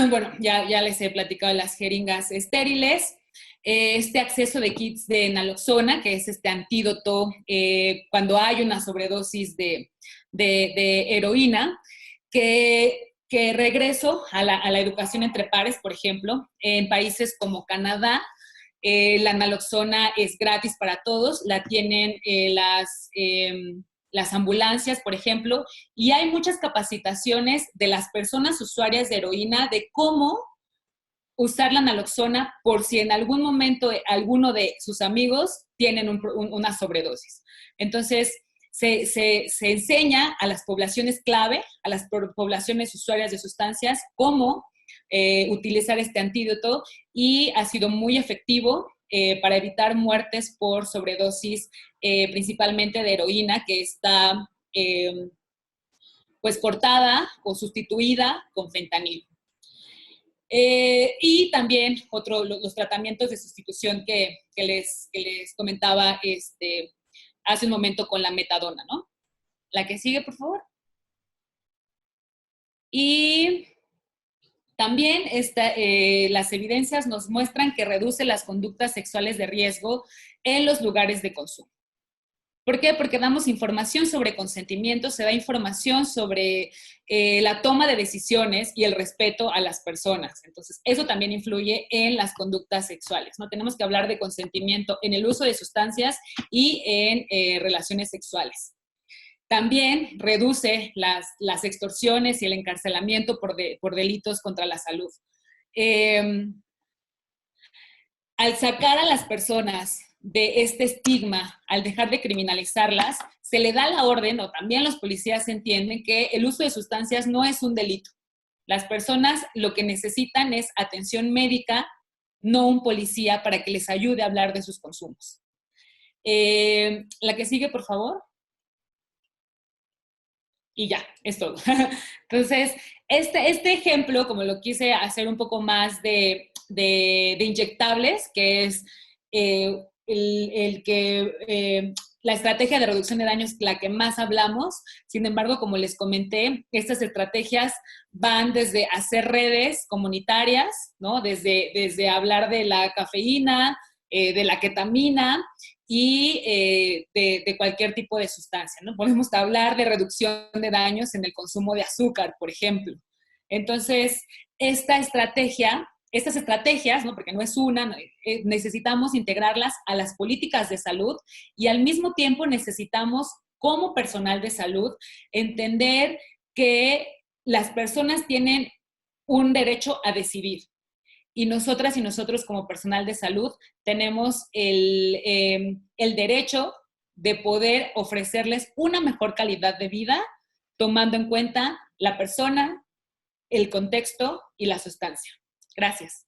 Bueno, ya les he platicado de las jeringas estériles. Este acceso de kits de naloxona, que es este antídoto cuando hay una sobredosis de heroína, que regreso a la educación entre pares, por ejemplo, en países como Canadá, la naloxona es gratis para todos, la tienen las ambulancias, por ejemplo, y hay muchas capacitaciones de las personas usuarias de heroína de cómo usar la naloxona por si en algún momento alguno de sus amigos tienen una sobredosis. Entonces, se enseña a las poblaciones clave, a las poblaciones usuarias de sustancias, cómo utilizar este antídoto, y ha sido muy efectivo para evitar muertes por sobredosis, principalmente de heroína, que está pues cortada o sustituida con fentanilo. Y también los tratamientos de sustitución que les comentaba hace un momento con la metadona, ¿no? La que sigue, por favor. Y también las evidencias nos muestran que reduce las conductas sexuales de riesgo en los lugares de consumo. ¿Por qué? Porque damos información sobre consentimiento, se da información sobre la toma de decisiones y el respeto a las personas. Entonces, eso también influye en las conductas sexuales, ¿no? Tenemos que hablar de consentimiento en el uso de sustancias y en relaciones sexuales. También reduce las extorsiones y el encarcelamiento por delitos contra la salud. Al sacar a las personas de este estigma, al dejar de criminalizarlas, se le da la orden, o también los policías entienden, que el uso de sustancias no es un delito. Las personas lo que necesitan es atención médica, no un policía para que les ayude a hablar de sus consumos. La que sigue, por favor. Y ya, es todo. Entonces, este ejemplo, como lo quise hacer un poco más de inyectables, que es la estrategia de reducción de daños, la que más hablamos. Sin embargo, como les comenté, estas estrategias van desde hacer redes comunitarias, ¿no? Desde hablar de la cafeína, de la ketamina y de cualquier tipo de sustancia, ¿no? Podemos hablar de reducción de daños en el consumo de azúcar, por ejemplo. Entonces, estas estrategias, ¿no? Porque no es una, necesitamos integrarlas a las políticas de salud y al mismo tiempo necesitamos, como personal de salud, entender que las personas tienen un derecho a decidir. Y nosotras y nosotros como personal de salud tenemos el derecho de poder ofrecerles una mejor calidad de vida, tomando en cuenta la persona, el contexto y la sustancia. Gracias.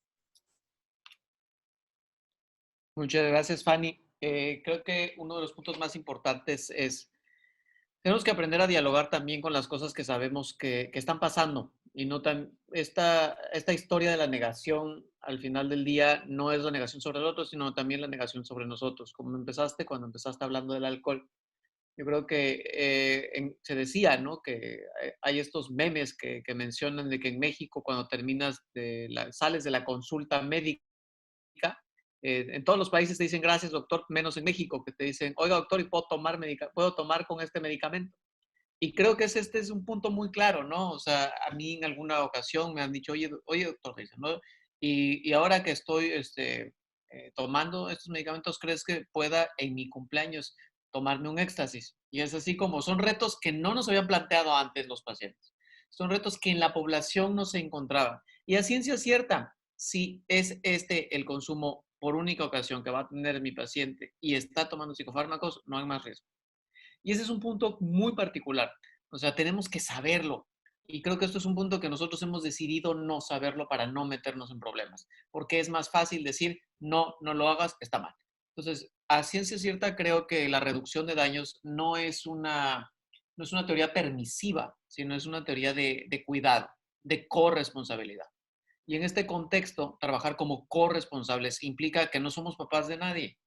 Muchas gracias, Fanny. Creo que uno de los puntos más importantes es, tenemos que aprender a dialogar también con las cosas que sabemos que están pasando. Y no esta historia de la negación, al final del día, no es la negación sobre el otro, sino también la negación sobre nosotros. Como cuando empezaste hablando del alcohol. Yo creo que se decía, ¿no? Que hay estos memes que mencionan de que en México, cuando sales de la consulta médica, en todos los países te dicen gracias, doctor, menos en México, que te dicen, oiga, doctor, ¿y puedo tomar con este medicamento? Y creo que este es un punto muy claro, ¿no? O sea, a mí en alguna ocasión me han dicho, oye doctor, dicen, ¿no? Y ahora que estoy tomando estos medicamentos, ¿crees que pueda en mi cumpleaños tomarme un éxtasis? Y es así como son retos que no nos habían planteado antes los pacientes. Son retos que en la población no se encontraban. Y a ciencia cierta, si es el consumo por única ocasión que va a tener mi paciente y está tomando psicofármacos, no hay más riesgo. Y ese es un punto muy particular. O sea, tenemos que saberlo. Y creo que esto es un punto que nosotros hemos decidido no saberlo para no meternos en problemas. Porque es más fácil decir, no, no lo hagas, está mal. Entonces, a ciencia cierta, creo que la reducción de daños no es una teoría permisiva, sino es una teoría de cuidado, de corresponsabilidad. Y en este contexto, trabajar como corresponsables implica que no somos papás de nadie,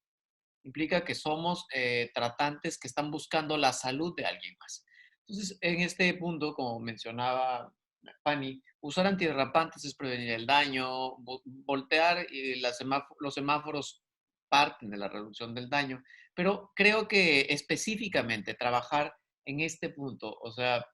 implica que somos tratantes que están buscando la salud de alguien más. Entonces, en este punto, como mencionaba Fanny, usar antiderrapantes es prevenir el daño, voltear y los semáforos parten de la reducción del daño, pero creo que específicamente trabajar en este punto, o sea,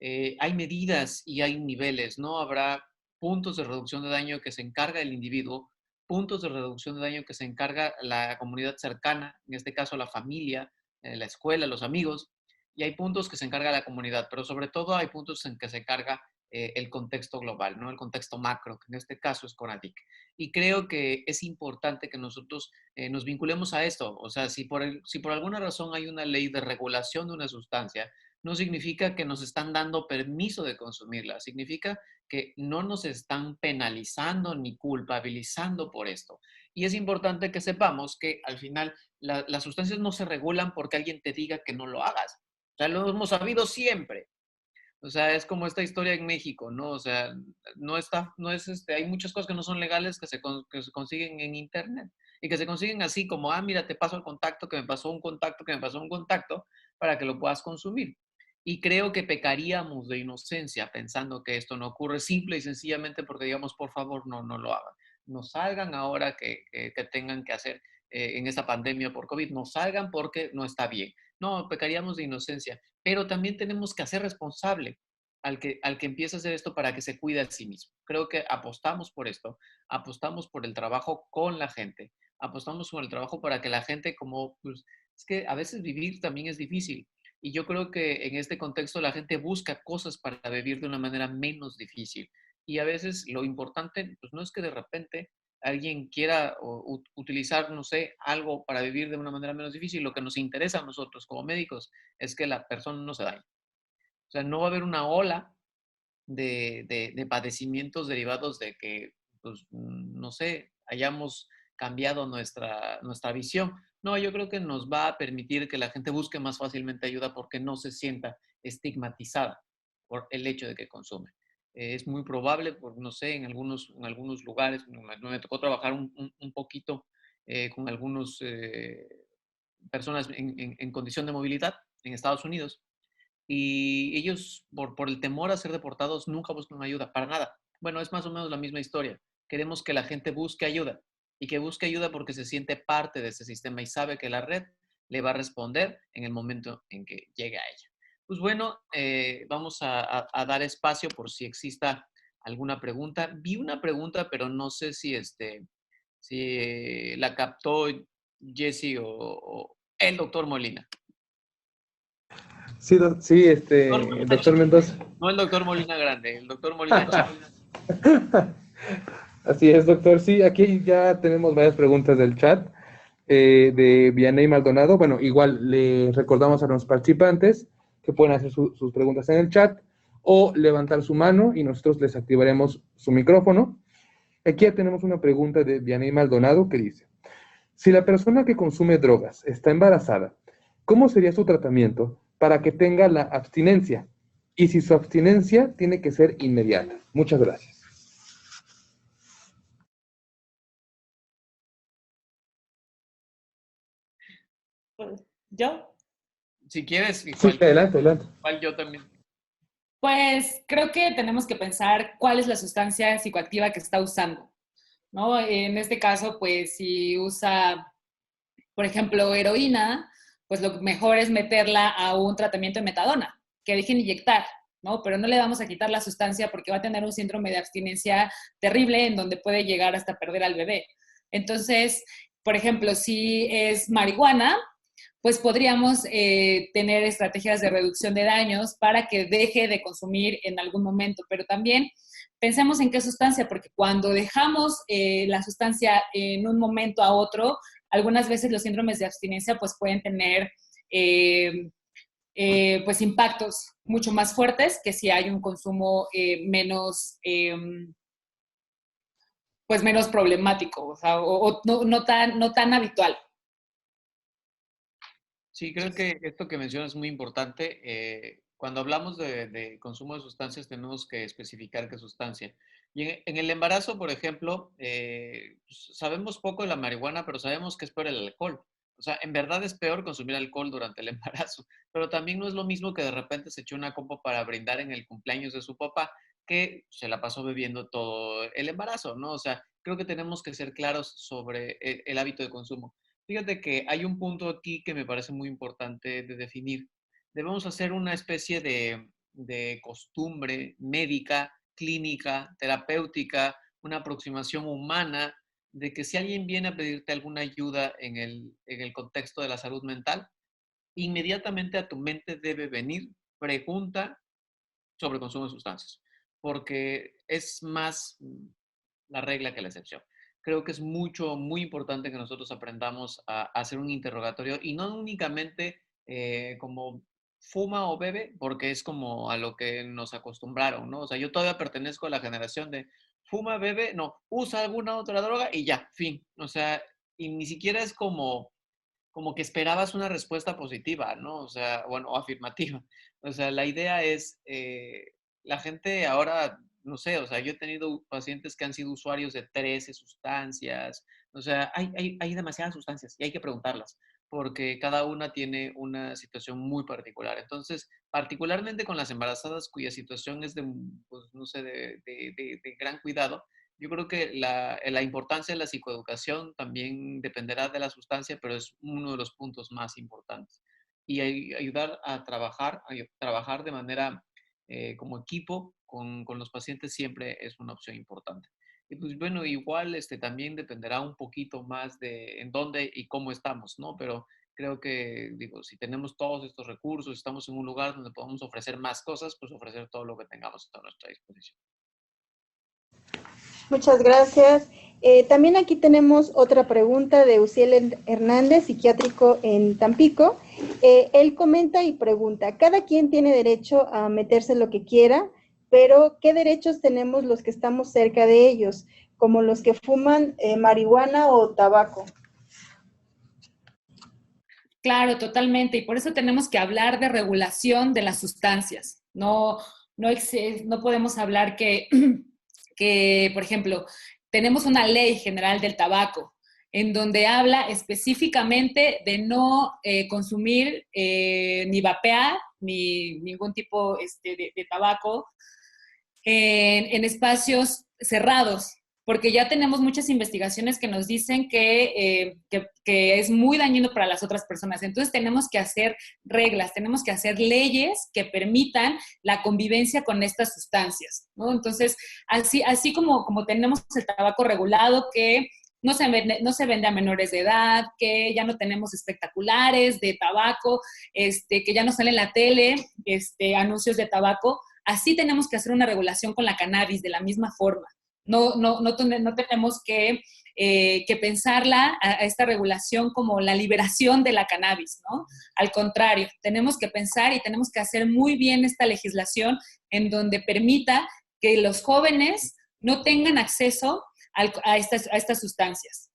hay medidas y hay niveles, ¿no? Habrá puntos de reducción de daño que se encarga el individuo, puntos de reducción de daño que se encarga la comunidad cercana, en este caso la familia, la escuela, los amigos, y hay puntos que se encarga la comunidad, pero sobre todo hay puntos en que se encarga el contexto global, ¿no? El contexto macro, que en este caso es CONADIC. Y creo que es importante que nosotros nos vinculemos a esto. O sea, si por alguna razón hay una ley de regulación de una sustancia, no significa que nos están dando permiso de consumirla, significa que no nos están penalizando ni culpabilizando por esto. Y es importante que sepamos que al final las sustancias no se regulan porque alguien te diga que no lo hagas. O sea, lo hemos sabido siempre. O sea, es como esta historia en México, ¿no? O sea, hay muchas cosas que no son legales que se consiguen en internet y que se consiguen así como, mira, te paso el contacto, que me pasó un contacto, que me pasó un contacto, para que lo puedas consumir. Y creo que pecaríamos de inocencia pensando que esto no ocurre simple y sencillamente porque digamos, por favor, no lo hagan. No salgan ahora que tengan que hacer en esta pandemia por COVID, no salgan porque no está bien. No, pecaríamos de inocencia, pero también tenemos que hacer responsable al que empieza a hacer esto para que se cuide a sí mismo. Creo que apostamos por esto, apostamos por el trabajo con la gente, apostamos por el trabajo para que la gente pues, es que a veces vivir también es difícil. Y yo creo que en este contexto la gente busca cosas para vivir de una manera menos difícil. Y a veces lo importante, pues no es que de repente alguien quiera utilizar, no sé, algo para vivir de una manera menos difícil. Lo que nos interesa a nosotros como médicos es que la persona no se dañe. O sea, no va a haber una ola de padecimientos derivados de que, pues, no sé, hayamos cambiado nuestra visión. No, yo creo que nos va a permitir que la gente busque más fácilmente ayuda porque no se sienta estigmatizada por el hecho de que consume. Es muy probable, no sé, en algunos lugares, me tocó trabajar un poquito con algunas personas en condición de movilidad en Estados Unidos y ellos, por el temor a ser deportados, nunca buscan ayuda, para nada. Bueno, es más o menos la misma historia. Queremos que la gente busque ayuda y que busque ayuda porque se siente parte de ese sistema y sabe que la red le va a responder en el momento en que llegue a ella. Pues bueno, vamos a dar espacio por si exista alguna pregunta. Vi una pregunta, pero no sé si la captó Jesse o el doctor Molina. Sí, sí, Doctor Molina doctor chiquito. Mendoza. No el doctor Molina grande, el doctor Molina chico. Así es, doctor. Sí, aquí ya tenemos varias preguntas del chat de Vianey Maldonado. Bueno, igual le recordamos a los participantes que pueden hacer sus preguntas en el chat o levantar su mano y nosotros les activaremos su micrófono. Aquí ya tenemos una pregunta de Vianey Maldonado que dice, si la persona que consume drogas está embarazada, ¿cómo sería su tratamiento para que tenga la abstinencia? Y si su abstinencia tiene que ser inmediata. Muchas gracias. ¿Yo? Si quieres, Sí, igual, adelante, adelante. igual yo también. Pues creo que tenemos que pensar cuál es la sustancia psicoactiva que está usando, ¿no? En este caso, pues si usa, por ejemplo, heroína, pues lo mejor es meterla a un tratamiento de metadona, que dejen inyectar, ¿no? Pero no le vamos a quitar la sustancia porque va a tener un síndrome de abstinencia terrible en donde puede llegar hasta perder al bebé. Entonces, por ejemplo, si es marihuana, pues podríamos tener estrategias de reducción de daños para que deje de consumir en algún momento, pero también pensemos en qué sustancia, porque cuando dejamos la sustancia en un momento a otro, algunas veces los síndromes de abstinencia pues pueden tener pues impactos mucho más fuertes que si hay un consumo pues menos problemático, o sea, o no tan habitual. Sí, creo que esto que mencionas es muy importante. Cuando hablamos de consumo de sustancias, tenemos que especificar qué sustancia. Y en el embarazo, por ejemplo, pues, sabemos poco de la marihuana, pero sabemos que es peor el alcohol. O sea, en verdad es peor consumir alcohol durante el embarazo, pero también no es lo mismo que de repente se echó una copa para brindar en el cumpleaños de su papá, que se la pasó bebiendo todo el embarazo, ¿no? O sea, creo que tenemos que ser claros sobre el hábito de consumo. Fíjate que hay un punto aquí que me parece muy importante de definir. Debemos hacer una especie de costumbre médica, clínica, terapéutica, una aproximación humana de que si alguien viene a pedirte alguna ayuda en el contexto de la salud mental, inmediatamente a tu mente debe venir pregunta sobre consumo de sustancias, porque es más la regla que la excepción. Creo que es muy importante que nosotros aprendamos a hacer un interrogatorio y no únicamente como fuma o bebe, porque es como a lo que nos acostumbraron, ¿no? O sea, yo todavía pertenezco a la generación de fuma, bebe, no, usa alguna otra droga y ya, fin. O sea, y ni siquiera es como que esperabas una respuesta positiva, ¿no? O sea, bueno, o afirmativa. O sea, la idea es, la gente ahora, no sé, o sea, yo he tenido pacientes que han sido usuarios de 13 sustancias, o sea, hay demasiadas sustancias y hay que preguntarlas, porque cada una tiene una situación muy particular. Entonces, particularmente con las embarazadas cuya situación es de, pues, no sé, de gran cuidado, yo creo que la importancia de la psicoeducación también dependerá de la sustancia, pero es uno de los puntos más importantes. Y ayudar a trabajar de manera como equipo con los pacientes siempre es una opción importante. Y pues bueno, igual también dependerá un poquito más de en dónde y cómo estamos, ¿no? Pero creo que, digo, si tenemos todos estos recursos, estamos en un lugar donde podemos ofrecer más cosas, pues ofrecer todo lo que tengamos a nuestra disposición. Muchas gracias. También aquí tenemos otra pregunta de Uciel Hernández, psiquiátrico en Tampico. Él comenta y pregunta, cada quien tiene derecho a meterse lo que quiera, pero ¿qué derechos tenemos los que estamos cerca de ellos, como los que fuman marihuana o tabaco? Claro, totalmente. Y por eso tenemos que hablar de regulación de las sustancias. No podemos hablar que, por ejemplo, tenemos una ley general del tabaco en donde habla específicamente de no consumir ni vapear ni ningún tipo de tabaco en espacios cerrados, porque ya tenemos muchas investigaciones que nos dicen que es muy dañino para las otras personas. Entonces tenemos que hacer reglas, tenemos que hacer leyes que permitan la convivencia con estas sustancias, ¿no? Entonces, así como tenemos el tabaco regulado que no se vende a menores de edad, que ya no tenemos espectaculares de tabaco, que ya no sale en la tele anuncios de tabaco. Así tenemos que hacer una regulación con la cannabis de la misma forma. No tenemos que pensarla a esta regulación como la liberación de la cannabis, ¿no? Al contrario, tenemos que pensar y tenemos que hacer muy bien esta legislación en donde permita que los jóvenes no tengan acceso a estas sustancias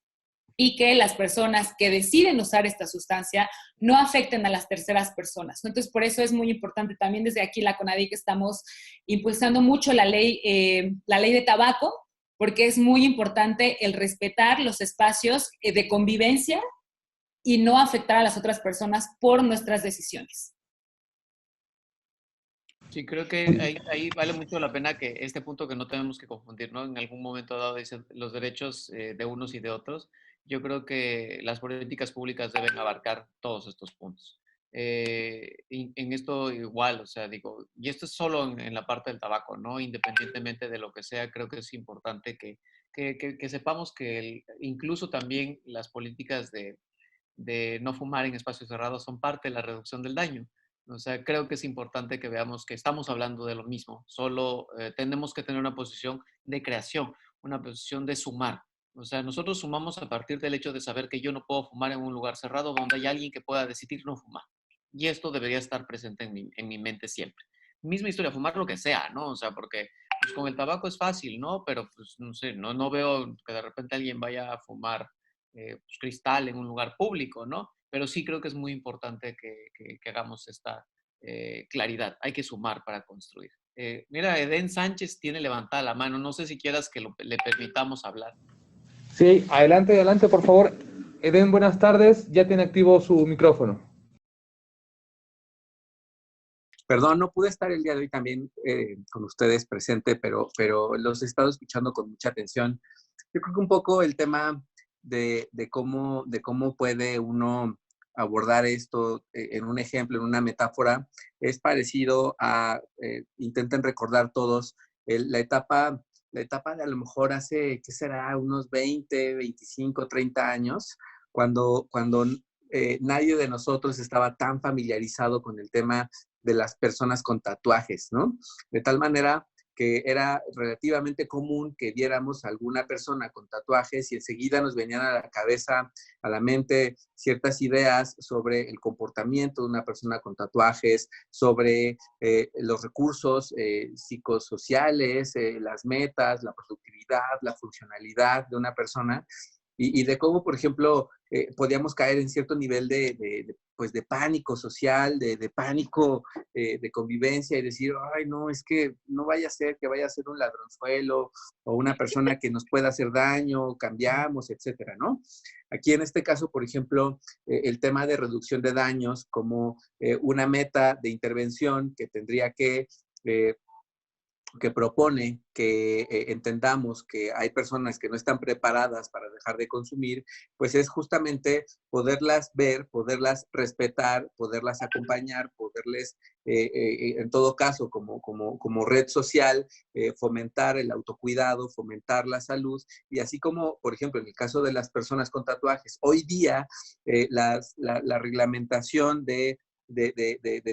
y que las personas que deciden usar esta sustancia no afecten a las terceras personas. Entonces, por eso es muy importante también desde aquí la CONADIC estamos impulsando mucho la ley de tabaco, porque es muy importante el respetar los espacios de convivencia y no afectar a las otras personas por nuestras decisiones. Sí, creo que ahí vale mucho la pena que este punto que no tenemos que confundir, ¿no? En algún momento dado dice los derechos de unos y de otros. Yo creo que las políticas públicas deben abarcar todos estos puntos. En esto igual, o sea, digo, y esto es solo en la parte del tabaco, ¿no? Independientemente de lo que sea, creo que es importante que sepamos que incluso también las políticas de no fumar en espacios cerrados son parte de la reducción del daño. O sea, creo que es importante que veamos que estamos hablando de lo mismo, solo tenemos que tener una posición de creación, una posición de sumar. O sea, nosotros sumamos a partir del hecho de saber que yo no puedo fumar en un lugar cerrado donde hay alguien que pueda decidir no fumar. Y esto debería estar presente en mi mente siempre. Misma historia, fumar lo que sea, ¿no? O sea, porque pues, con el tabaco es fácil, ¿no? Pero pues no sé, no veo que de repente alguien vaya a fumar pues, cristal en un lugar público, ¿no? Pero sí creo que es muy importante que hagamos esta claridad. Hay que sumar para construir. Mira, Eden Sánchez tiene levantada la mano. No sé si quieras que le permitamos hablar. Sí, adelante, adelante, por favor. Eden, buenas tardes. Ya tiene activo su micrófono. Perdón, no pude estar el día de hoy también con ustedes presente, pero los he estado escuchando con mucha atención. Yo creo que un poco el tema de cómo puede uno abordar esto en un ejemplo, en una metáfora, es parecido a, intenten recordar todos, la etapa de a lo mejor hace, ¿qué será? Unos 20, 25, 30 años, cuando nadie de nosotros estaba tan familiarizado con el tema de las personas con tatuajes, ¿no? De tal manera que era relativamente común que viéramos a alguna persona con tatuajes y enseguida nos venían a la cabeza, a la mente, ciertas ideas sobre el comportamiento de una persona con tatuajes, sobre los recursos psicosociales, las metas, la productividad, la funcionalidad de una persona. Y de cómo, por ejemplo, podíamos caer en cierto nivel pues de pánico social, de pánico de convivencia y decir, ay, no, es que no vaya a ser que vaya a ser un ladronzuelo o una persona que nos pueda hacer daño, cambiamos, etcétera, ¿no? Aquí en este caso, por ejemplo, el tema de reducción de daños como una meta de intervención que tendría que propone que entendamos que hay personas que no están preparadas para dejar de consumir, pues es justamente poderlas ver, poderlas respetar, poderlas acompañar, poderles, en todo caso, como red social, fomentar el autocuidado, fomentar la salud, y así como, por ejemplo, en el caso de las personas con tatuajes, hoy día la reglamentación de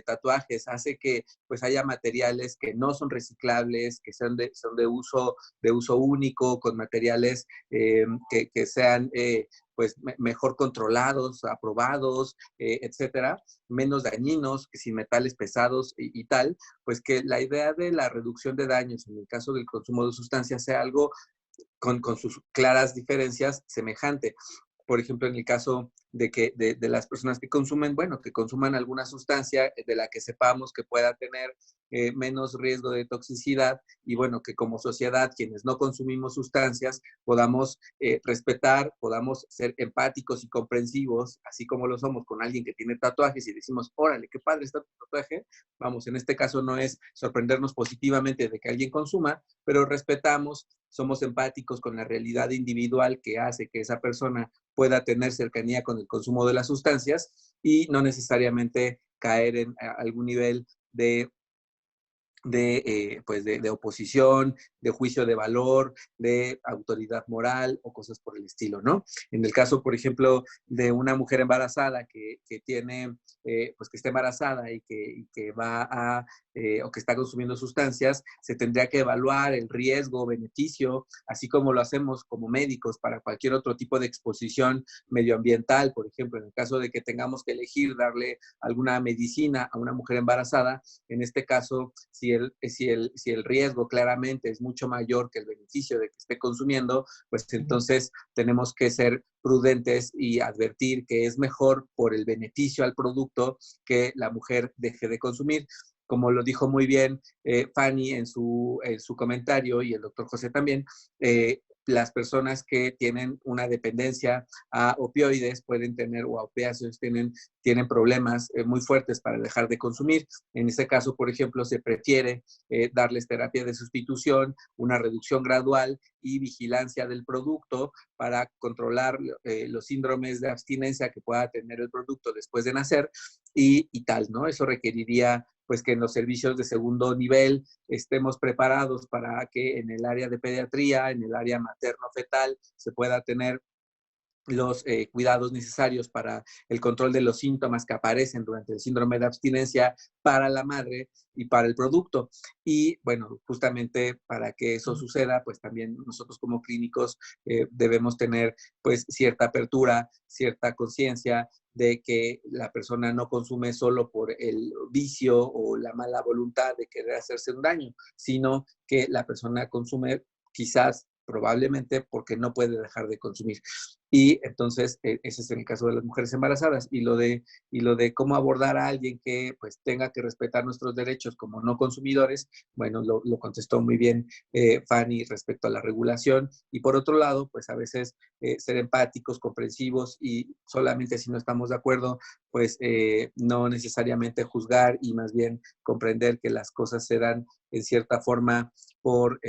tatuajes hace que pues haya materiales que no son reciclables, que son de uso único, con materiales que sean pues mejor controlados, aprobados, etcétera, menos dañinos, que sin metales pesados y tal, pues que la idea de la reducción de daños en el caso del consumo de sustancias sea algo con sus claras diferencias semejante. Por ejemplo, en el caso de las personas que consumen, bueno, que consuman alguna sustancia de la que sepamos que pueda tener menos riesgo de toxicidad y bueno, que como sociedad, quienes no consumimos sustancias, podamos respetar, podamos ser empáticos y comprensivos, así como lo somos con alguien que tiene tatuajes y decimos, órale, qué padre está tu tatuaje. Vamos, en este caso no es sorprendernos positivamente de que alguien consuma, pero respetamos, somos empáticos con la realidad individual que hace que esa persona pueda tener cercanía con el consumo de las sustancias y no necesariamente caer en algún nivel de oposición, de juicio de valor, de autoridad moral o cosas por el estilo, ¿no? En el caso, por ejemplo, de una mujer embarazada que tiene, pues que está embarazada y que va a, o que está consumiendo sustancias, se tendría que evaluar el riesgo, beneficio, así como lo hacemos como médicos para cualquier otro tipo de exposición medioambiental, por ejemplo, en el caso de que tengamos que elegir darle alguna medicina a una mujer embarazada, en este caso, si el riesgo claramente es mucho mayor que el beneficio de que esté consumiendo, pues entonces tenemos que ser prudentes y advertir que es mejor por el beneficio al producto que la mujer deje de consumir. Como lo dijo muy bien Fanny en su comentario y el doctor José también, las personas que tienen una dependencia a opioides pueden tener, o a opiáceos, tienen problemas muy fuertes para dejar de consumir. En este caso, por ejemplo, se prefiere darles terapia de sustitución, una reducción gradual y vigilancia del producto para controlar los síndromes de abstinencia que pueda tener el producto después de nacer y tal, ¿no? Eso requeriría pues que en los servicios de segundo nivel estemos preparados para que en el área de pediatría, en el área materno-fetal, se pueda tener los cuidados necesarios para el control de los síntomas que aparecen durante el síndrome de abstinencia para la madre y para el producto. Y bueno, justamente para que eso suceda, pues también nosotros como clínicos debemos tener pues cierta apertura, cierta conciencia de que la persona no consume solo por el vicio o la mala voluntad de querer hacerse un daño, sino que la persona consume quizás probablemente porque no puede dejar de consumir. Y entonces, ese es el caso de las mujeres embarazadas. Y lo de cómo abordar a alguien que pues tenga que respetar nuestros derechos como no consumidores, bueno, lo contestó muy bien Fanny respecto a la regulación. Y por otro lado, pues a veces ser empáticos, comprensivos y solamente si no estamos de acuerdo, pues no necesariamente juzgar y más bien comprender que las cosas se dan en cierta forma por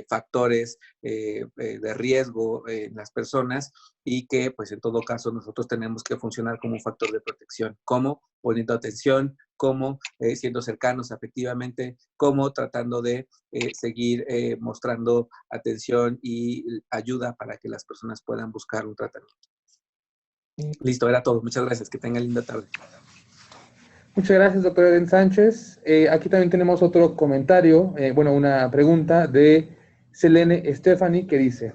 factores de riesgo en las personas y que pues en todo caso nosotros tenemos que funcionar como un factor de protección, como poniendo atención, como siendo cercanos afectivamente, como tratando de seguir mostrando atención y ayuda para que las personas puedan buscar un tratamiento. Listo, era todo. Muchas gracias. Que tengan linda tarde. Muchas gracias, doctor Eden Sánchez. Aquí también tenemos otro comentario, una pregunta de Selene Stephanie que dice: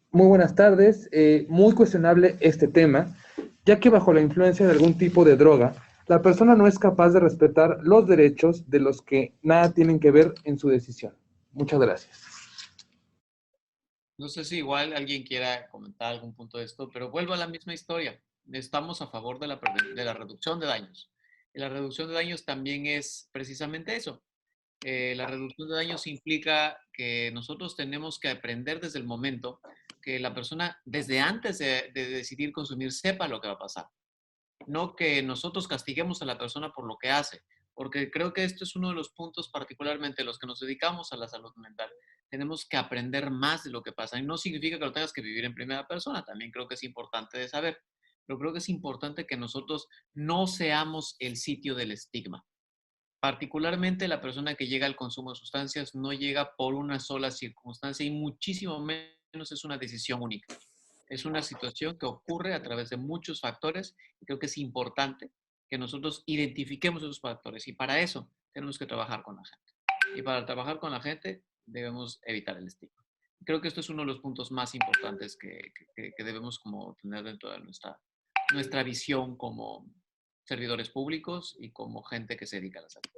muy buenas tardes, muy cuestionable este tema, ya que bajo la influencia de algún tipo de droga, la persona no es capaz de respetar los derechos de los que nada tienen que ver en su decisión. Muchas gracias. No sé si igual alguien quiera comentar algún punto de esto, pero vuelvo a la misma historia. Estamos a favor de la reducción de daños. Y la reducción de daños también es precisamente eso. La reducción de daños implica que nosotros tenemos que aprender desde el momento que la persona, desde antes de decidir consumir, sepa lo que va a pasar. No que nosotros castiguemos a la persona por lo que hace, porque creo que esto es uno de los puntos, particularmente los que nos dedicamos a la salud mental. Tenemos que aprender más de lo que pasa. Y no significa que lo tengas que vivir en primera persona, también creo que es importante de saber, pero creo que es importante que nosotros no seamos el sitio del estigma. Particularmente la persona que llega al consumo de sustancias no llega por una sola circunstancia y muchísimo menos es una decisión única. Es una situación que ocurre a través de muchos factores y creo que es importante que nosotros identifiquemos esos factores y para eso tenemos que trabajar con la gente. Y para trabajar con la gente debemos evitar el estigma. Creo que esto es uno de los puntos más importantes que debemos como tener dentro de nuestra visión como servidores públicos y como gente que se dedica a la salud.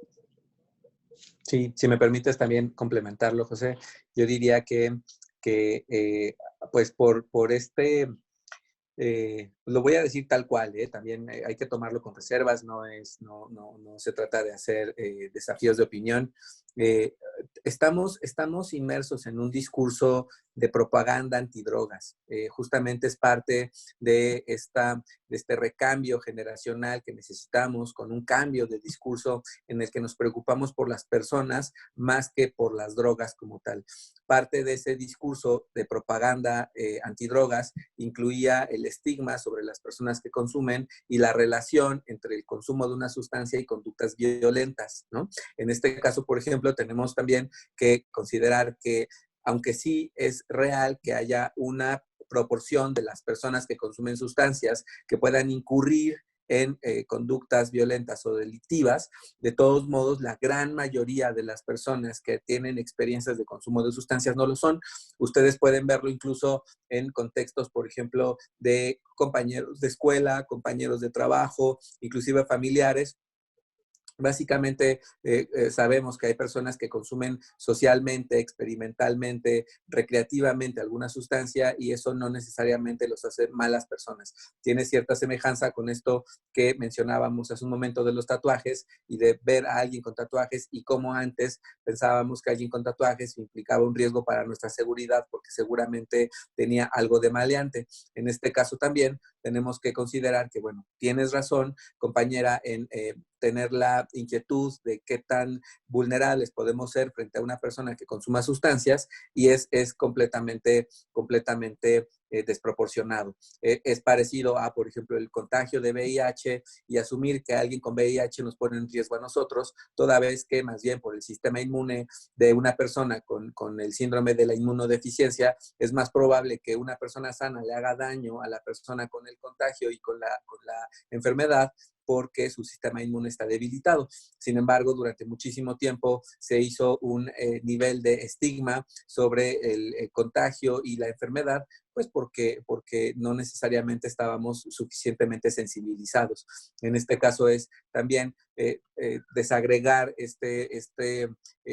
Sí, si me permites también complementarlo, José, yo diría que pues por este, lo voy a decir tal cual, también hay que tomarlo con reservas, no se trata de hacer desafíos de opinión. Estamos inmersos en un discurso de propaganda antidrogas. Justamente es parte de este recambio generacional que necesitamos, con un cambio de discurso en el que nos preocupamos por las personas más que por las drogas como tal. Parte de ese discurso de propaganda antidrogas incluía el estigma sobre las personas que consumen y la relación entre el consumo de una sustancia y conductas violentas, ¿no? En este caso, por ejemplo, tenemos también que considerar que, aunque sí es real que haya una proporción de las personas que consumen sustancias que puedan incurrir en conductas violentas o delictivas, de todos modos, la gran mayoría de las personas que tienen experiencias de consumo de sustancias no lo son. Ustedes pueden verlo incluso en contextos, por ejemplo, de compañeros de escuela, compañeros de trabajo, inclusive familiares. Básicamente, sabemos que hay personas que consumen socialmente, experimentalmente, recreativamente alguna sustancia y eso no necesariamente los hace malas personas. Tiene cierta semejanza con esto que mencionábamos hace un momento de los tatuajes y de ver a alguien con tatuajes y cómo antes pensábamos que alguien con tatuajes implicaba un riesgo para nuestra seguridad porque seguramente tenía algo de maleante. En este caso también tenemos que considerar que, bueno, tienes razón, compañera, en tener la inquietud de qué tan vulnerables podemos ser frente a una persona que consuma sustancias y es completamente desproporcionado. Es parecido a, por ejemplo, el contagio de VIH y asumir que alguien con VIH nos pone en riesgo a nosotros, toda vez que más bien por el sistema inmune de una persona con el síndrome de la inmunodeficiencia, es más probable que una persona sana le haga daño a la persona con el contagio y con la enfermedad porque su sistema inmune está debilitado. Sin embargo, durante muchísimo tiempo se hizo un nivel de estigma sobre el contagio y la enfermedad, pues porque no necesariamente estábamos suficientemente sensibilizados. En este caso es también desagregar este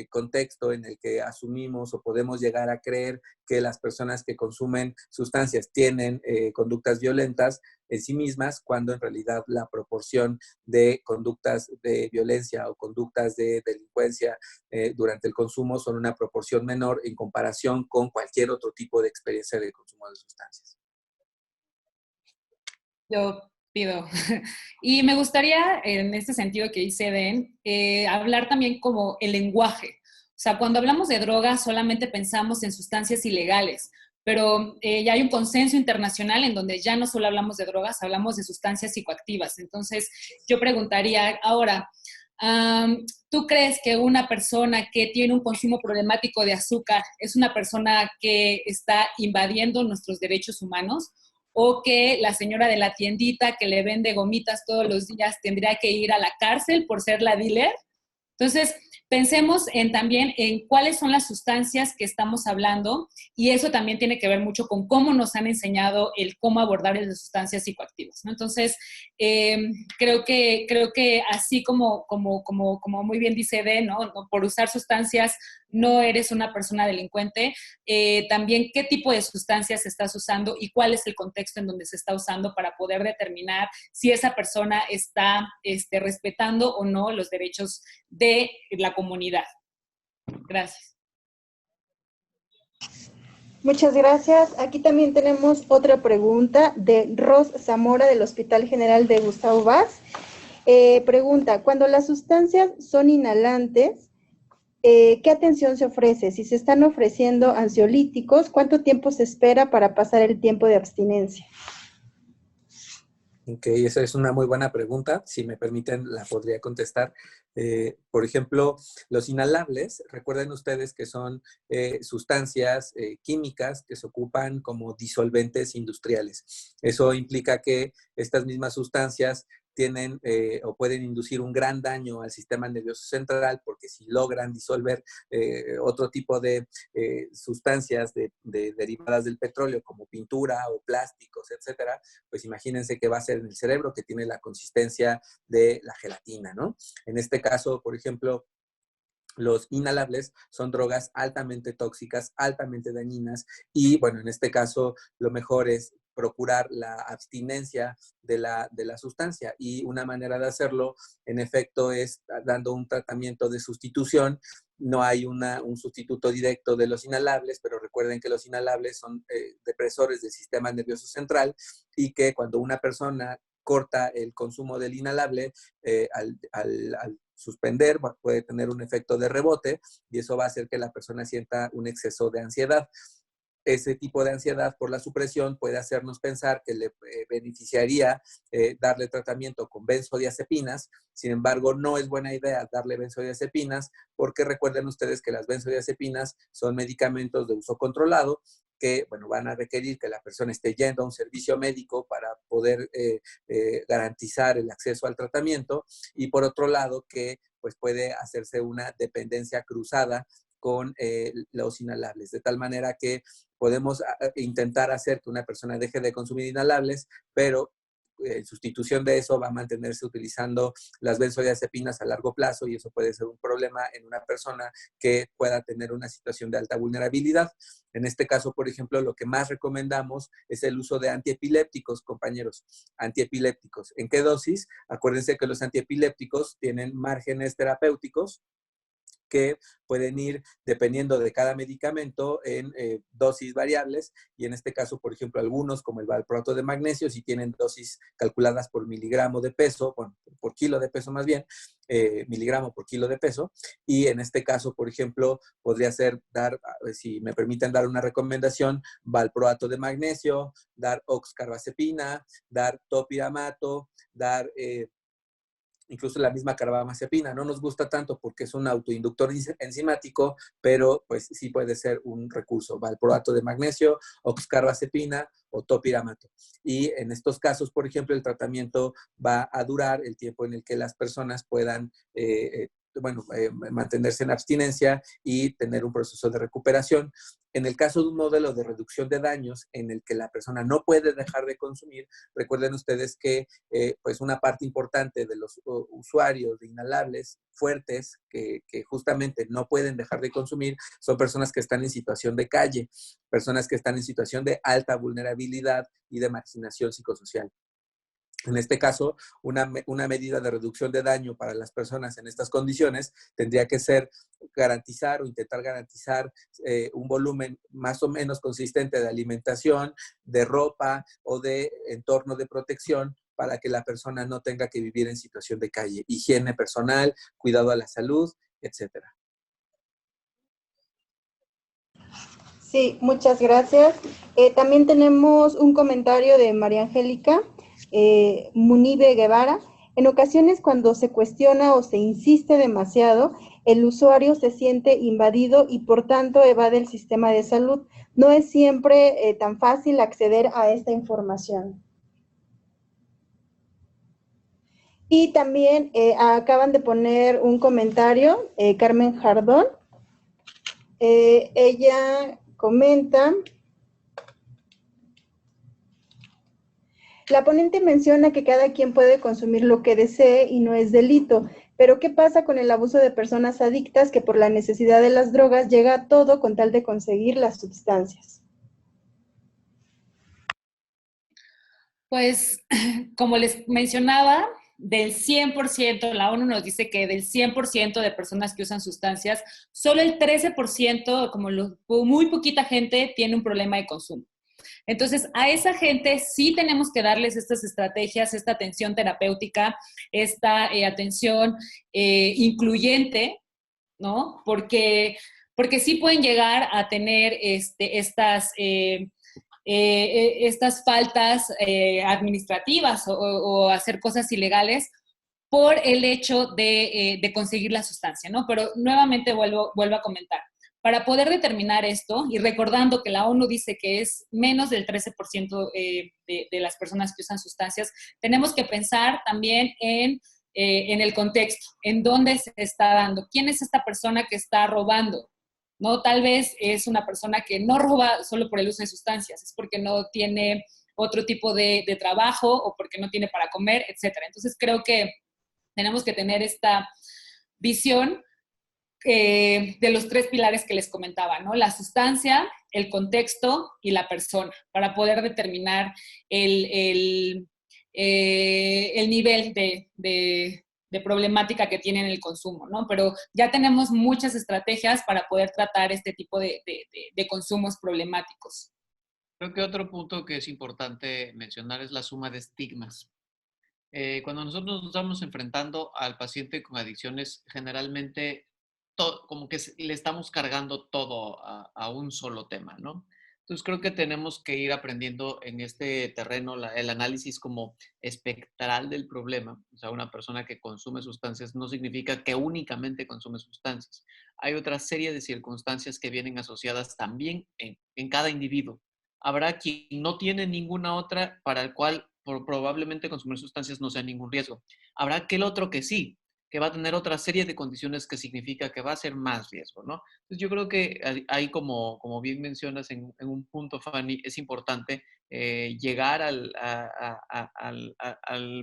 contexto en el que asumimos o podemos llegar a creer que las personas que consumen sustancias tienen conductas violentas en sí mismas, cuando en realidad la proporción de conductas de violencia o conductas de delincuencia durante el consumo son una proporción menor en comparación con cualquier otro tipo de experiencia de consumo de sustancias. Yo pido. Y me gustaría, en este sentido que dice Den, hablar también como el lenguaje. O sea, cuando hablamos de drogas solamente pensamos en sustancias ilegales, pero ya hay un consenso internacional en donde ya no solo hablamos de drogas, hablamos de sustancias psicoactivas. Entonces, yo preguntaría ahora, ¿tú crees que una persona que tiene un consumo problemático de azúcar es una persona que está invadiendo nuestros derechos humanos? o que la señora de la tiendita que le vende gomitas todos los días tendría que ir a la cárcel por ser la dealer. Entonces, pensemos también en cuáles son las sustancias que estamos hablando, y eso también tiene que ver mucho con cómo nos han enseñado el cómo abordar las sustancias psicoactivas, ¿no? Entonces, creo que así como muy bien dice Ede, ¿no? Por usar sustancias no eres una persona delincuente, también qué tipo de sustancias estás usando y cuál es el contexto en donde se está usando para poder determinar si esa persona está respetando o no los derechos de la comunidad. Gracias. Muchas gracias. Aquí también tenemos otra pregunta de Ros Zamora del Hospital General de Gustavo Vaz. Pregunta, cuando las sustancias son inhalantes, ¿qué atención se ofrece? Si se están ofreciendo ansiolíticos, ¿cuánto tiempo se espera para pasar el tiempo de abstinencia? Ok, esa es una muy buena pregunta. Si me permiten, la podría contestar. Por ejemplo, los inhalables, recuerden ustedes que son sustancias químicas que se ocupan como disolventes industriales. Eso implica que estas mismas sustancias tienen o pueden inducir un gran daño al sistema nervioso central, porque si logran disolver otro tipo de sustancias derivadas del petróleo, como pintura o plásticos, etcétera, pues imagínense que va a ser en el cerebro, que tiene la consistencia de la gelatina, ¿no? En este caso, por ejemplo, los inhalables son drogas altamente tóxicas, altamente dañinas, y bueno, en este caso lo mejor es procurar la abstinencia de la sustancia, y una manera de hacerlo, en efecto, es dando un tratamiento de sustitución. No hay un sustituto directo de los inhalables, pero recuerden que los inhalables son depresores del sistema nervioso central, y que cuando una persona corta el consumo del inhalable, al suspender, puede tener un efecto de rebote, y eso va a hacer que la persona sienta un exceso de ansiedad. Ese tipo de ansiedad por la supresión puede hacernos pensar que le beneficiaría darle tratamiento con benzodiazepinas. Sin embargo, no es buena idea darle benzodiazepinas, porque recuerden ustedes que las benzodiazepinas son medicamentos de uso controlado que, bueno, van a requerir que la persona esté yendo a un servicio médico para poder garantizar el acceso al tratamiento, y por otro lado que pues puede hacerse una dependencia cruzada con los inhalables, de tal manera que podemos intentar hacer que una persona deje de consumir inhalables, pero en sustitución de eso va a mantenerse utilizando las benzodiazepinas a largo plazo, y eso puede ser un problema en una persona que pueda tener una situación de alta vulnerabilidad. En este caso, por ejemplo, lo que más recomendamos es el uso de antiepilépticos, compañeros, antiepilépticos. ¿En qué dosis? Acuérdense que los antiepilépticos tienen márgenes terapéuticos que pueden ir dependiendo de cada medicamento en dosis variables, y en este caso, por ejemplo, algunos como el valproato de magnesio, si tienen dosis calculadas por miligramo de peso, bueno, por kilo de peso más bien, miligramo por kilo de peso, y en este caso, por ejemplo, podría ser dar, si me permiten dar una recomendación, valproato de magnesio, dar oxcarbazepina, dar topiramato, dar incluso la misma carbamazepina. No nos gusta tanto porque es un autoinductor enzimático, pero pues sí puede ser un recurso, valproato de magnesio, oxcarbazepina o topiramato. Y en estos casos, por ejemplo, el tratamiento va a durar el tiempo en el que las personas puedan mantenerse en abstinencia y tener un proceso de recuperación. En el caso de un modelo de reducción de daños en el que la persona no puede dejar de consumir, recuerden ustedes que pues una parte importante de los usuarios de inhalables fuertes que justamente no pueden dejar de consumir son personas que están en situación de calle, personas que están en situación de alta vulnerabilidad y de marginación psicosocial. En este caso, una medida de reducción de daño para las personas en estas condiciones tendría que ser garantizar o intentar garantizar un volumen más o menos consistente de alimentación, de ropa o de entorno de protección para que la persona no tenga que vivir en situación de calle. Higiene personal, cuidado a la salud, etcétera. Sí, muchas gracias. También tenemos un comentario de María Angélica Munibe Guevara. En ocasiones, cuando se cuestiona o se insiste demasiado, el usuario se siente invadido y por tanto evade el sistema de salud. No es siempre tan fácil acceder a esta información. Y también acaban de poner un comentario, Carmen Jardón. Ella comenta: la ponente menciona que cada quien puede consumir lo que desee y no es delito, pero ¿qué pasa con el abuso de personas adictas que por la necesidad de las drogas llega a todo con tal de conseguir las sustancias? Pues, como les mencionaba, del 100%, la ONU nos dice que del 100% de personas que usan sustancias, solo el 13%, muy poquita gente, tiene un problema de consumo. Entonces, a esa gente sí tenemos que darles estas estrategias, esta atención terapéutica, esta atención incluyente, ¿no? Porque sí pueden llegar a tener estas faltas administrativas o hacer cosas ilegales por el hecho de conseguir la sustancia, ¿no? Pero nuevamente vuelvo a comentar. Para poder determinar esto, y recordando que la ONU dice que es menos del 13% de las personas que usan sustancias, tenemos que pensar también en el contexto, en dónde se está dando, quién es esta persona que está robando, ¿no? Tal vez es una persona que no roba solo por el uso de sustancias, es porque no tiene otro tipo de trabajo o porque no tiene para comer, etc. Entonces creo que tenemos que tener esta visión de los 3 pilares que les comentaba, ¿no? La sustancia, el contexto y la persona, para poder determinar el nivel de problemática que tienen el consumo, ¿no? Pero ya tenemos muchas estrategias para poder tratar este tipo de consumos problemáticos. Creo que otro punto que es importante mencionar es la suma de estigmas. Cuando nosotros nos estamos enfrentando al paciente con adicciones, generalmente como que le estamos cargando todo a un solo tema, ¿no? Entonces creo que tenemos que ir aprendiendo en este terreno el análisis como espectral del problema. O sea, una persona que consume sustancias no significa que únicamente consume sustancias. Hay otra serie de circunstancias que vienen asociadas también en cada individuo. Habrá quien no tiene ninguna otra para el cual probablemente consumir sustancias no sea ningún riesgo. Habrá aquel otro que sí, que va a tener otra serie de condiciones que significa que va a ser más riesgo, ¿no? Entonces yo creo que ahí, como bien mencionas en un punto, Fanny, es importante llegar al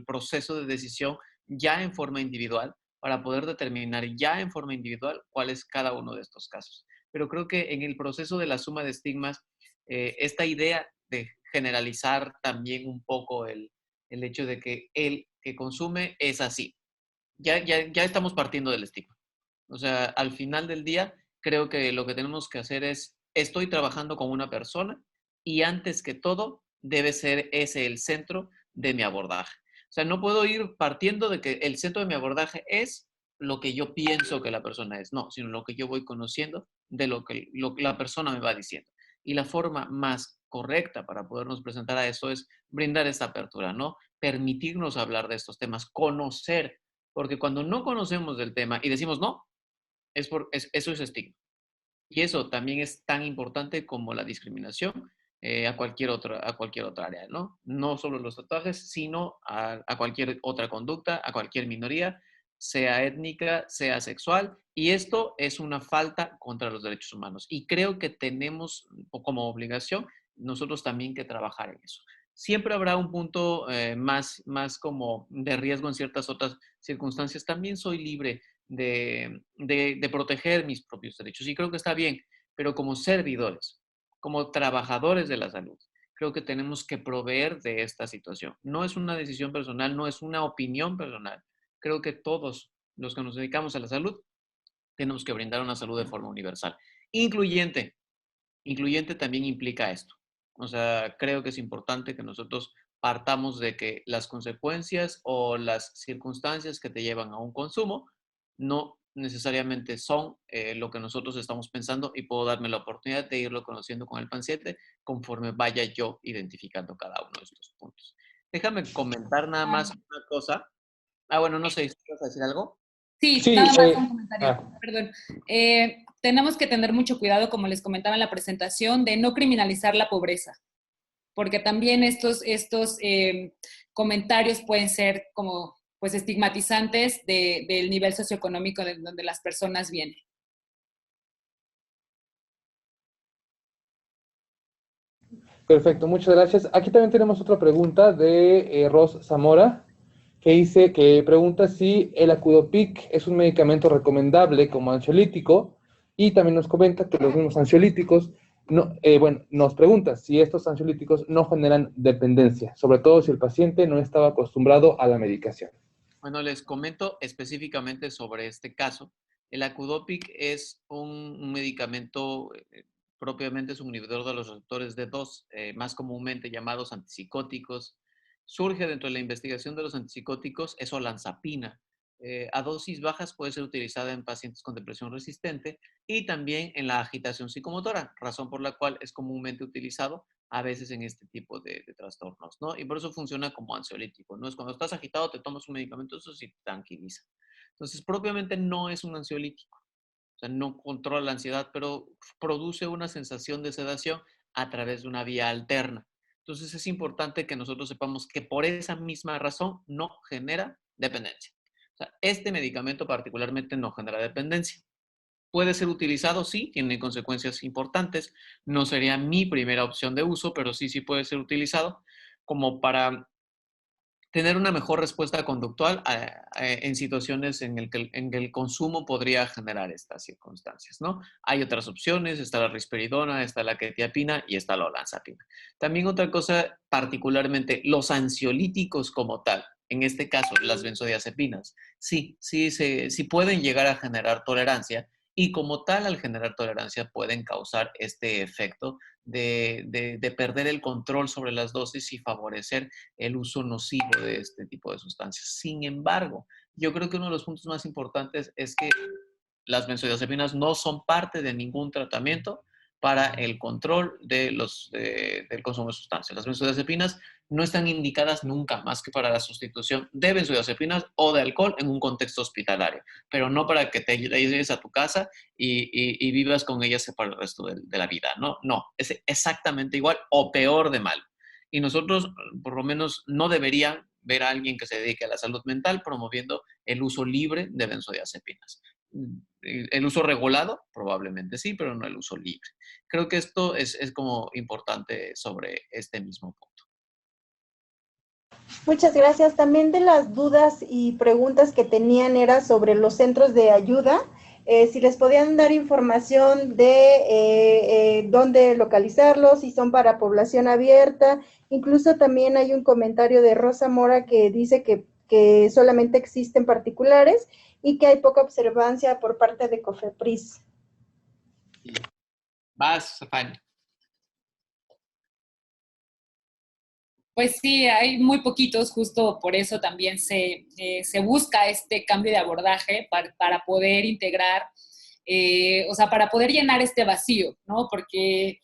proceso de decisión ya en forma individual para poder determinar ya en forma individual cuál es cada uno de estos casos. Pero creo que en el proceso de la suma de estigmas, esta idea de generalizar también un poco el hecho de que el que consume es así. Ya estamos partiendo del estigma. O sea, al final del día, creo que lo que tenemos que hacer es, estoy trabajando con una persona y antes que todo, debe ser ese el centro de mi abordaje. O sea, no puedo ir partiendo de que el centro de mi abordaje es lo que yo pienso que la persona es, no, sino lo que yo voy conociendo de lo que la persona me va diciendo. Y la forma más correcta para podernos presentar a eso es brindar esta apertura, ¿no? Permitirnos hablar de estos temas, conocer, porque cuando no conocemos del tema y decimos no, eso es estigma. Y eso también es tan importante como la discriminación a cualquier otra área, ¿no? No solo los tatuajes, sino a cualquier otra conducta, a cualquier minoría, sea étnica, sea sexual. Y esto es una falta contra los derechos humanos. Y creo que tenemos como obligación nosotros también que trabajar en eso. Siempre habrá un punto más como de riesgo en ciertas otras circunstancias. También soy libre de proteger mis propios derechos. Y creo que está bien, pero como servidores, como trabajadores de la salud, creo que tenemos que proveer de esta situación. No es una decisión personal, no es una opinión personal. Creo que todos los que nos dedicamos a la salud tenemos que brindar una salud de forma universal. Incluyente. Incluyente también implica esto. O sea, creo que es importante que nosotros partamos de que las consecuencias o las circunstancias que te llevan a un consumo no necesariamente son lo que nosotros estamos pensando y puedo darme la oportunidad de irlo conociendo con el paciente conforme vaya yo identificando cada uno de estos puntos. Déjame comentar nada más una cosa. Ah, bueno, no sé, ¿vas a decir algo? Sí, Sí, nada más un comentario, ah, perdón. Tenemos que tener mucho cuidado, como les comentaba en la presentación, de no criminalizar la pobreza, porque también estos comentarios pueden ser como pues estigmatizantes del nivel socioeconómico de donde las personas vienen. perfecto, muchas gracias. Aquí también tenemos otra pregunta de Ros Zamora, que pregunta si el Acudopic es un medicamento recomendable como ansiolítico, y también nos comenta que los mismos ansiolíticos, no, bueno, nos pregunta si estos ansiolíticos no generan dependencia, sobre todo si el paciente no estaba acostumbrado a la medicación. Bueno, les comento específicamente sobre este caso. El Acudopic es un medicamento, propiamente es un inhibidor de los receptores D2, más comúnmente llamados antipsicóticos. Surge dentro de la investigación de los antipsicóticos, es olanzapina. A dosis bajas puede ser utilizada en pacientes con depresión resistente y también en la agitación psicomotora, razón por la cual es comúnmente utilizado a veces en este tipo de trastornos, ¿no? Y por eso funciona como ansiolítico, ¿no? Es cuando estás agitado, te tomas un medicamento, eso sí te tranquiliza. Entonces, propiamente no es un ansiolítico, o sea, no controla la ansiedad, pero produce una sensación de sedación a través de una vía alterna. Entonces, es importante que nosotros sepamos que por esa misma razón no genera dependencia. O sea, este medicamento particularmente no genera dependencia. Puede ser utilizado, sí, tiene consecuencias importantes. No sería mi primera opción de uso, pero sí puede ser utilizado como para tener una mejor respuesta conductual en situaciones en que el consumo podría generar estas circunstancias, ¿no? Hay otras opciones, está la risperidona, está la quetiapina y está la olanzapina. También otra cosa, particularmente los ansiolíticos como tal, en este caso las benzodiazepinas, sí pueden llegar a generar tolerancia y como tal al generar tolerancia pueden causar este efecto de perder el control sobre las dosis y favorecer el uso nocivo de este tipo de sustancias. Sin embargo, yo creo que uno de los puntos más importantes es que las benzodiazepinas no son parte de ningún tratamiento para el control del consumo de sustancias. Las benzodiazepinas no están indicadas nunca más que para la sustitución de benzodiazepinas o de alcohol en un contexto hospitalario, pero no para que te lleves a tu casa y vivas con ellas para el resto de la vida. No, no, es exactamente igual o peor de mal. Y nosotros, por lo menos, no deberían ver a alguien que se dedique a la salud mental promoviendo el uso libre de benzodiazepinas. El uso regulado, probablemente sí, pero no el uso libre. Creo que esto es como importante sobre este mismo punto. Muchas gracias. También de las dudas y preguntas que tenían era sobre los centros de ayuda. Si les podían dar información de dónde localizarlos, si son para población abierta. Incluso también hay un comentario de Rosa Mora que dice que solamente existen particulares y que hay poca observancia por parte de COFEPRIS. Vas, Fanny. Pues sí, hay muy poquitos, justo por eso también se busca este cambio de abordaje para poder integrar, o sea, para poder llenar este vacío, ¿no? Porque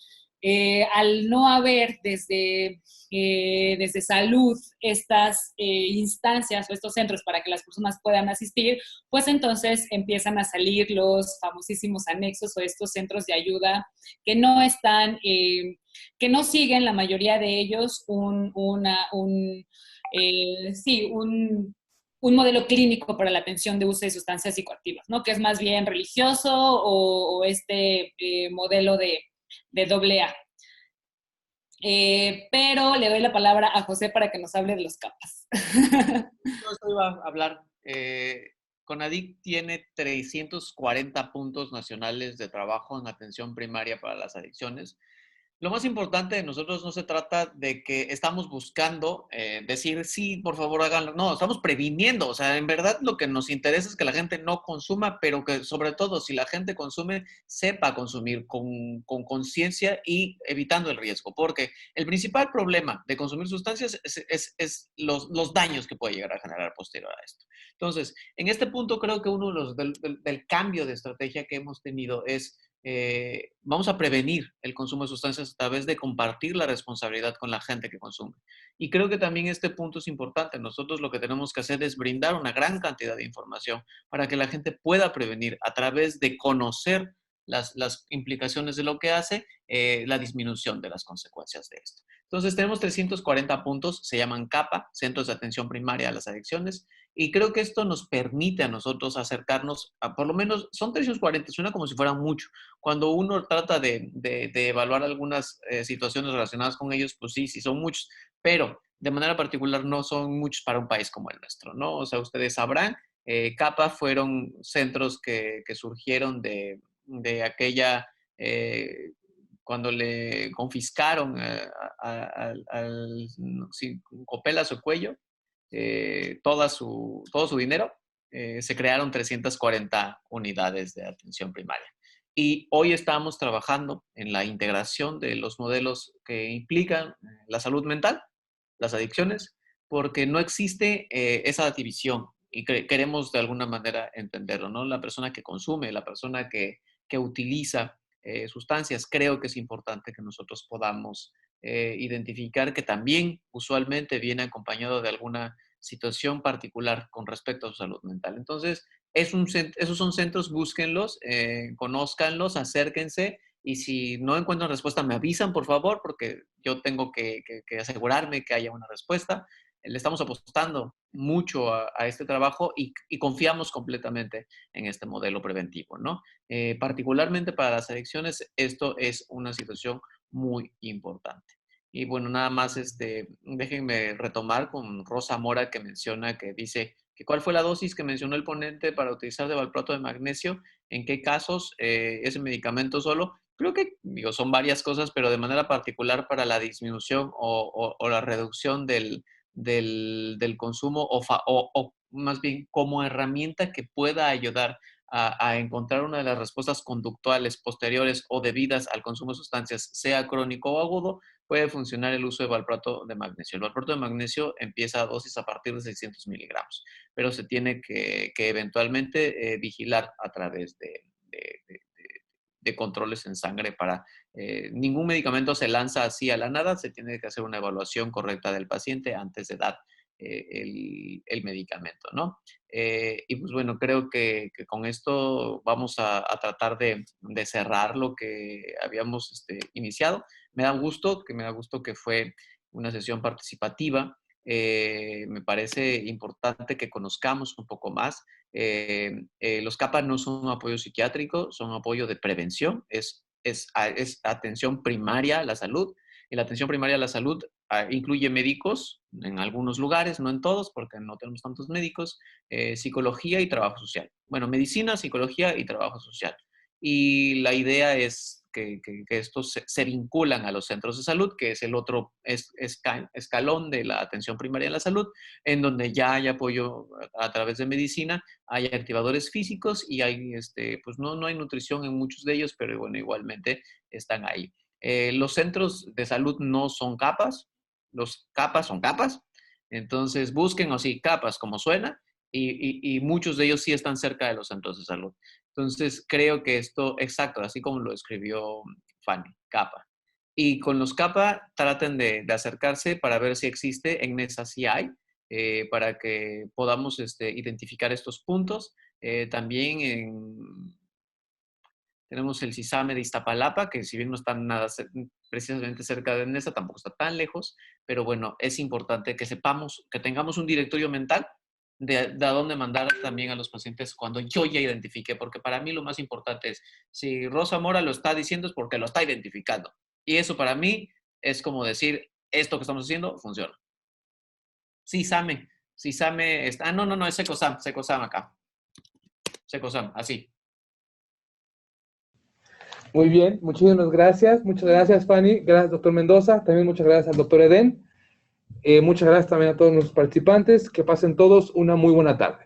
al no haber desde salud estas instancias o estos centros para que las personas puedan asistir, pues entonces empiezan a salir los famosísimos anexos o estos centros de ayuda que no están... que no siguen la mayoría de ellos un modelo clínico para la atención de uso de sustancias psicoactivas, ¿no? Que es más bien religioso o este modelo de AA. Pero le doy la palabra a José para que nos hable de los CAPAS. Yo esto iba a hablar. CONADIC tiene 340 puntos nacionales de trabajo en atención primaria para las adicciones. Lo más importante de nosotros no se trata de que estamos buscando decir, sí, por favor háganlo. No, estamos previniendo. O sea, en verdad lo que nos interesa es que la gente no consuma, pero que sobre todo si la gente consume, sepa consumir con conciencia y evitando el riesgo. Porque el principal problema de consumir sustancias es los daños que puede llegar a generar posterior a esto. Entonces, en este punto creo que uno de los del cambio de estrategia que hemos tenido es vamos a prevenir el consumo de sustancias a través de compartir la responsabilidad con la gente que consume. Y creo que también este punto es importante. Nosotros lo que tenemos que hacer es brindar una gran cantidad de información para que la gente pueda prevenir a través de conocer las implicaciones de lo que hace, la disminución de las consecuencias de esto. Entonces, tenemos 340 puntos, se llaman CAPA, Centros de Atención Primaria a las Adicciones, y creo que esto nos permite a nosotros acercarnos a, por lo menos, son 340, suena como si fueran mucho. Cuando uno trata de evaluar algunas situaciones relacionadas con ellos, pues sí, sí son muchos, pero de manera particular no son muchos para un país como el nuestro, ¿no? O sea, ustedes sabrán, CAPA fueron centros que surgieron de aquella, cuando le confiscaron al Copel a su cuello todo su dinero, se crearon 340 unidades de atención primaria. Y hoy estamos trabajando en la integración de los modelos que implican la salud mental, las adicciones, porque no existe esa división y queremos de alguna manera entenderlo, ¿no? La persona que consume, la persona que utiliza sustancias, creo que es importante que nosotros podamos identificar que también usualmente viene acompañado de alguna situación particular con respecto a su salud mental. Entonces, esos son centros, búsquenlos, conózcanlos, acérquense y si no encuentran respuesta, me avisan, por favor, porque yo tengo que asegurarme que haya una respuesta. Le estamos apostando mucho a este trabajo y confiamos completamente en este modelo preventivo, ¿no? Particularmente para las adicciones, esto es una situación muy importante. Y bueno, nada más, déjenme retomar con Rosa Mora, que menciona, que dice que cuál fue la dosis que mencionó el ponente para utilizar de valproato de magnesio, en qué casos ese medicamento solo. Creo que, digo, son varias cosas, pero de manera particular para la disminución o la reducción del consumo o más bien como herramienta que pueda ayudar a encontrar una de las respuestas conductuales posteriores o debidas al consumo de sustancias, sea crónico o agudo, puede funcionar el uso de valproato de magnesio. El valproato de magnesio empieza a dosis a partir de 600 miligramos, pero se tiene que eventualmente vigilar a través de controles en sangre para ningún medicamento se lanza así a la nada, se tiene que hacer una evaluación correcta del paciente antes de dar el medicamento, ¿no? Y pues bueno, creo que con esto vamos a tratar de cerrar lo que habíamos iniciado. Me da gusto que fue una sesión participativa. Me parece importante que conozcamos un poco más. Los CAPA no son apoyo psiquiátrico, son apoyo de prevención, es atención primaria a la salud. Y la atención primaria a la salud incluye médicos en algunos lugares, no en todos, porque no tenemos tantos médicos, psicología y trabajo social. Bueno, medicina, psicología y trabajo social. Y la idea es que estos se vinculan a los centros de salud, que es el otro escalón de la atención primaria en la salud, en donde ya hay apoyo a través de medicina, hay activadores físicos y hay, pues no hay nutrición en muchos de ellos, pero bueno, igualmente están ahí. Los centros de salud no son capas, los capas son capas, entonces busquen así capas como suena y muchos de ellos sí están cerca de los centros de salud. Entonces creo que esto, exacto, así como lo escribió Fanny, capa. Y con los capa traten de acercarse para ver si existe, en NESA sí hay, para que podamos identificar estos puntos. También tenemos el CISAME de Iztapalapa, que si bien no está nada precisamente cerca de NESA, tampoco está tan lejos, pero bueno, es importante que sepamos, que tengamos un directorio mental de a dónde mandar también a los pacientes cuando yo ya identifique, porque para mí lo más importante es, si Rosa Mora lo está diciendo es porque lo está identificando. Y eso para mí es como decir, esto que estamos haciendo funciona. CISAME está, no, es Secosam acá. Secosam, así. Muy bien, muchísimas gracias. Muchas gracias, Fanny. Gracias, doctor Mendoza. También muchas gracias al doctor Eden. Muchas gracias también a todos nuestros participantes. Que pasen todos una muy buena tarde.